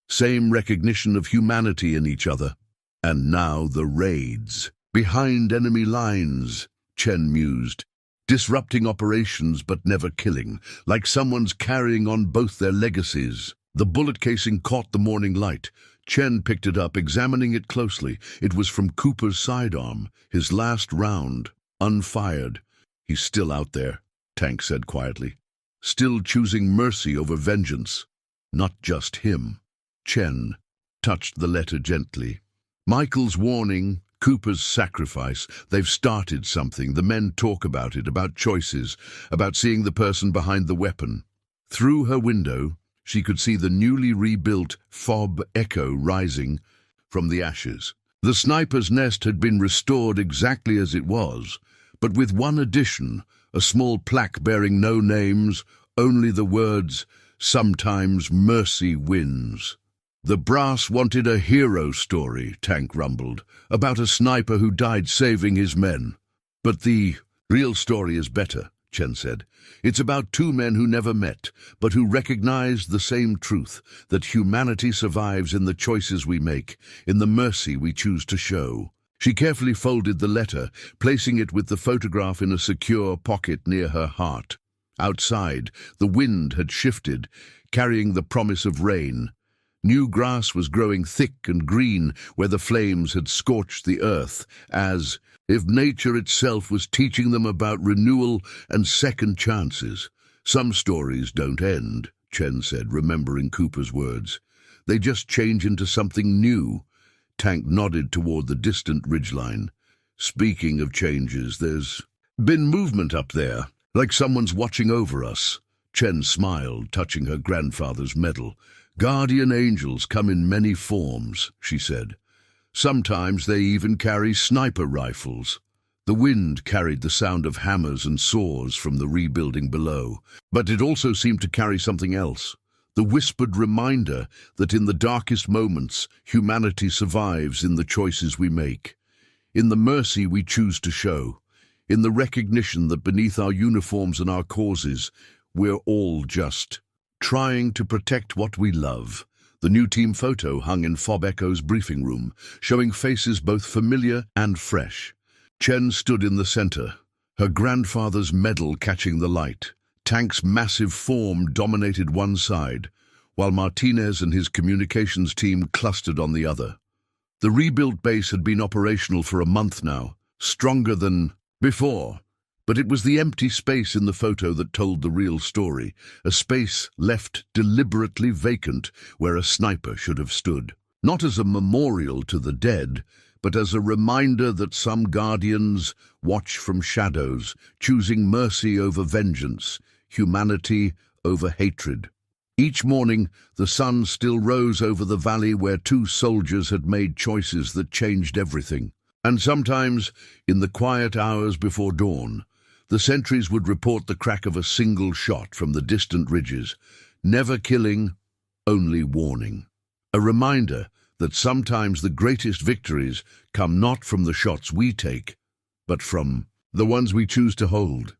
same recognition of humanity in each other. And now the raids. Behind enemy lines, Chen mused. Disrupting operations but never killing, like someone's carrying on both their legacies. The bullet casing caught the morning light. Chen picked it up, examining it closely. It was from Cooper's sidearm, his last round, unfired. He's still out there, Tank said quietly. Still choosing mercy over vengeance. Not just him. Chen touched the letter gently. Michael's warning, Cooper's sacrifice, they've started something. The men talk about it, about choices, about seeing the person behind the weapon. Through her window, she could see the newly rebuilt fob echo rising from the ashes. The sniper's nest had been restored exactly as it was, but with one addition, a small plaque bearing no names, only the words, "Sometimes mercy wins." The brass wanted a hero story, Tank rumbled, about a sniper who died saving his men. But the real story is better, Chen said. It's about 2 men who never met, but who recognized the same truth, that humanity survives in the choices we make, in the mercy we choose to show. She carefully folded the letter, placing it with the photograph in a secure pocket near her heart. Outside, the wind had shifted, carrying the promise of rain. New grass was growing thick and green where the flames had scorched the earth, as if nature itself was teaching them about renewal and second chances. Some stories don't end, Chen said, remembering Cooper's words. They just change into something new. Tank nodded toward the distant ridgeline. Speaking of changes, there's been movement up there, like someone's watching over us. Chen smiled, touching her grandfather's medal. Guardian angels come in many forms, she said. Sometimes they even carry sniper rifles. The wind carried the sound of hammers and saws from the rebuilding below, but it also seemed to carry something else. The whispered reminder that in the darkest moments, humanity survives in the choices we make, in the mercy we choose to show, in the recognition that beneath our uniforms and our causes, we're all just trying to protect what we love. The new team photo hung in Fob Echo's briefing room, showing faces both familiar and fresh. Chen stood in the center, her grandfather's medal catching the light. Tank's massive form dominated one side, while Martinez and his communications team clustered on the other. The rebuilt base had been operational for a month now, stronger than before. But it was the empty space in the photo that told the real story, a space left deliberately vacant where a sniper should have stood. Not as a memorial to the dead, but as a reminder that some guardians watch from shadows, choosing mercy over vengeance, humanity over hatred. Each morning, the sun still rose over the valley where two soldiers had made choices that changed everything. And sometimes, in the quiet hours before dawn, the sentries would report the crack of a single shot from the distant ridges, never killing, only warning. A reminder that sometimes the greatest victories come not from the shots we take, but from the ones we choose to hold.